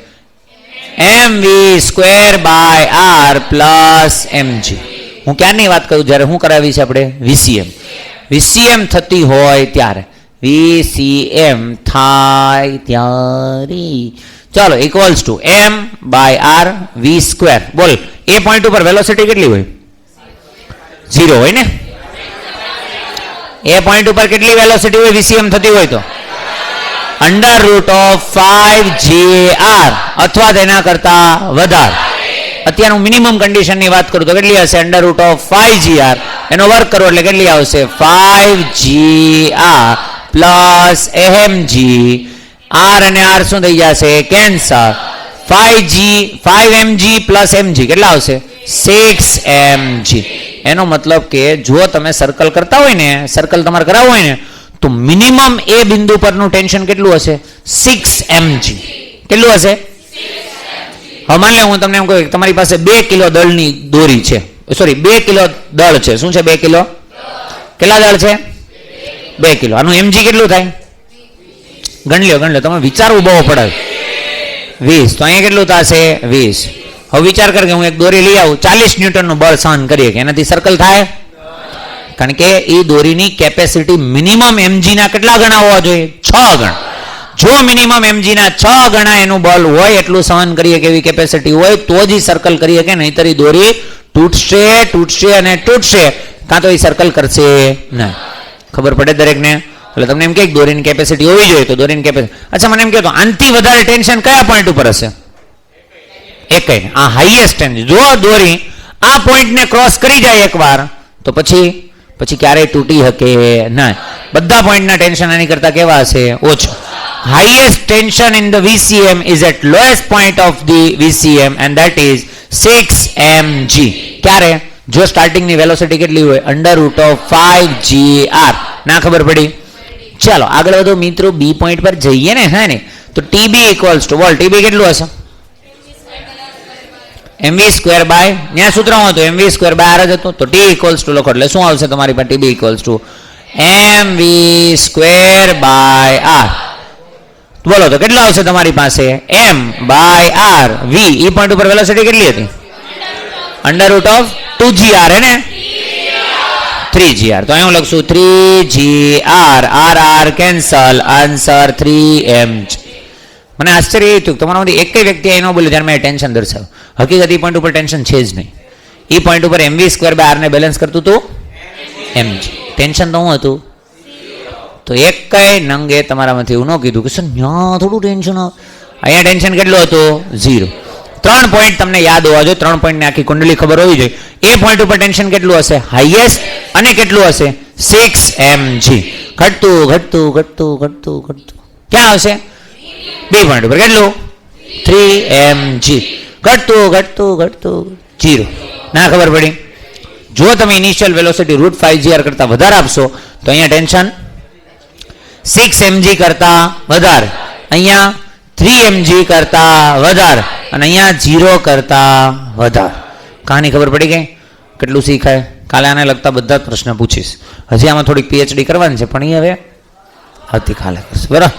mv square by r plus mg. હું ક્યારની વાત કરું? જ્યારે હું કરાવી છે આપણે VCM થતી હોય ત્યારે. VCM થાય ત્યારે. ચાલો equals to m by r v square. બોલ એ પોઈન્ટ ઉપર વેલોસિટી કેટલી હોય? 0 હોય ને? એ પોઈન્ટ ઉપર કેટલી વેલોસિટી હોય VCM થતી હોય તો? અંડર રૂટ ઓફ 5gr અથવા તેના કરતા વધારે. અત્યારે હું મિનિમમ કન્ડિશનની વાત કરું તો કેટલી હશે? Under root of 5gr. એનો વર્ક કરો એટલે કેટલી આવશે? 5gr plus mg. r અને r શું થઈ જશે? કેન્સર. 5mg પ્લસ mg કેટલા આવશે? 6mg. એનો મતલબ કે જો તમે સર્કલ કરતા હોય ને, સર્કલ તમારે કરાવવું હોય ને, તો મિનિમમ એ બિંદુ પરનું ટેન્શન કેટલું હશે? 6mg. કેટલું હશે? હવે માની લો હું તમને એમ કહું તમારી પાસે 2 કિલો દળની દોરી છે, સોરી 2 કિલો દળ છે. શું છે? 2 કિલો. કેટલા દળ છે? 2 કિલો. આનું mg કેટલું થાય? ગણ લો. તમે વિચારવું બહુ પડે. 20. તો અહીંયા કેટલું થશે? 20. હવે વિચાર કર કે હું એક દોરી લઈ આવું, 40 ન્યૂટનનું બળ સહન કરીએ કે એનાથી સર્કલ થાય? કારણ કે એ દોરીની કેપેસિટી મિનિમમ mg ના કેટલા ગણા હોવા જોઈએ? 6 ગણા. જો મિનિમમ mg ના 6 ગણા એનું બળ હોય, એટલું સહન કરીએ કેવી કેપેસિટી હોય, તો જ સર્કલ કરીએ કે નહીંતર દોરી તૂટશે અને તૂટશે, કાં તો એ સર્કલ કરશે નહીં. ખબર પડે દરેકને? એટલે તમને એમ કે દોરીની કેપેસિટી હોવી જોઈએ, તો દોરીની કેપેસિટી. અચ્છા, મને એમ કહો તો આનથી વધારે ટેન્શન કયા પોઈન્ટ ઉપર હશે? એકઈ. આ હાઈએસ્ટ ટેન્શન. જો દોરી આ પોઈન્ટને ક્રોસ કરી જાય એકવાર, તો પછી ક્યારેય તૂટી શકે નહીં. બધા પોઈન્ટના ટેન્શન આની કરતા કેવા હશે? ઓછા. highest tension in the VCM is at lowest point of the VCM and that is 6mg. ક્યારે? જો સ્ટાર્ટિંગની વેલોસિટી કેટલી હોય? Under root of 5gr. ના ખબર પડી? ચાલો આગળ વધો મિત્રો. બી પોઈન્ટ પર જઈએ ને. હા ને? તો TB ઇક્વલ્સ ટુ બોલ TB કેટલું હશે? mv સ્ક્વેર બાય, ત્યાં સૂત્ર શું હતું? mv સ્ક્વેર બાય r જ હતું. તો t ઇક્વલ્સ ટુ લખો એટલે શું આવશે તમારી પાસે? TB equals to mv square by r. બોલો તો કેટલો આવશે તમારી પાસે? m by r v. A point ઉપર વેલોસિટી કેટલી હતી? અંડર રૂટ ઓફ 2gr હે ને? 3gr. તો અહીં હું લખશું 3gr. r cancel. Answer 3mg. મને આશ્ચર્ય એ થયું તમારામાંથી એક વ્યક્તિ અહીં ન બોલ્યો જ્યારે મેં ટેન્શન દર્શાવ્યું. હકીકત એ પોઈન્ટ ઉપર ટેન્શન છે જ નહીં. એ પોઈન્ટ ઉપર mv સ્ક્વેર બાય r ને બેલેન્સ કરતું હતું mg. ટેન્શન તો શું હતું? તો એક કઈ નંગે તમારામાંથી એવું ન કીધું કે સર ત્યાં થોડું ટેન્શન આવે. અહીંયા ટેન્શન કેટલું હતું? 0. 3 પોઈન્ટ તમને યાદ હોવા જોઈએ. 3 પોઈન્ટની આખી કુંડલી ખબર હોવી જોઈએ. એ પોઈન્ટ ઉપર ટેન્શન કેટલું હશે? હાઈએસ્ટ. અને કેટલું હશે? 6mg. ઘટતું. ક્યાં આવશે? બે પોઈન્ટ ઉપર કેટલું? 3mg. ઘટતું 0. ના ખબર પડી? જો તમે ઇનિશિયલ વેલોસિટી √5gr કરતા વધારે આપશો તો અહીંયા ટેન્શન 6mg કરતા વધારે, અહીંયા 3mg કરતા વધારે અને અહીંયા 0 કરતા વધારે. કહાની ખબર પડી ગઈ? કેટલું શીખાય? કાલે આને લગતા બધા જ પ્રશ્ન પૂછીશ. હજી આમાં થોડીક PhD કરવાની છે પણ એ હવે આવતીકાલે કરશે. બરાબર?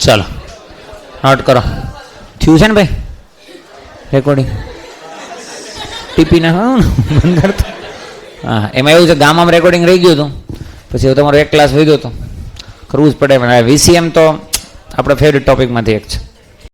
ચાલો નોટ કરો. થયું છે ને ભાઈ રેકોર્ડિંગ? ટીપી ના બંધ કરતો. હા, એમાં એવું છે ગામમાં રેકોર્ડિંગ રહી ગયું હતું, પછી તમારો એક ક્લાસ વધ્યો હતો, કરવું જ પડે. VCM તો આપણા ફેવરેટ ટોપિકમાંથી એક છે.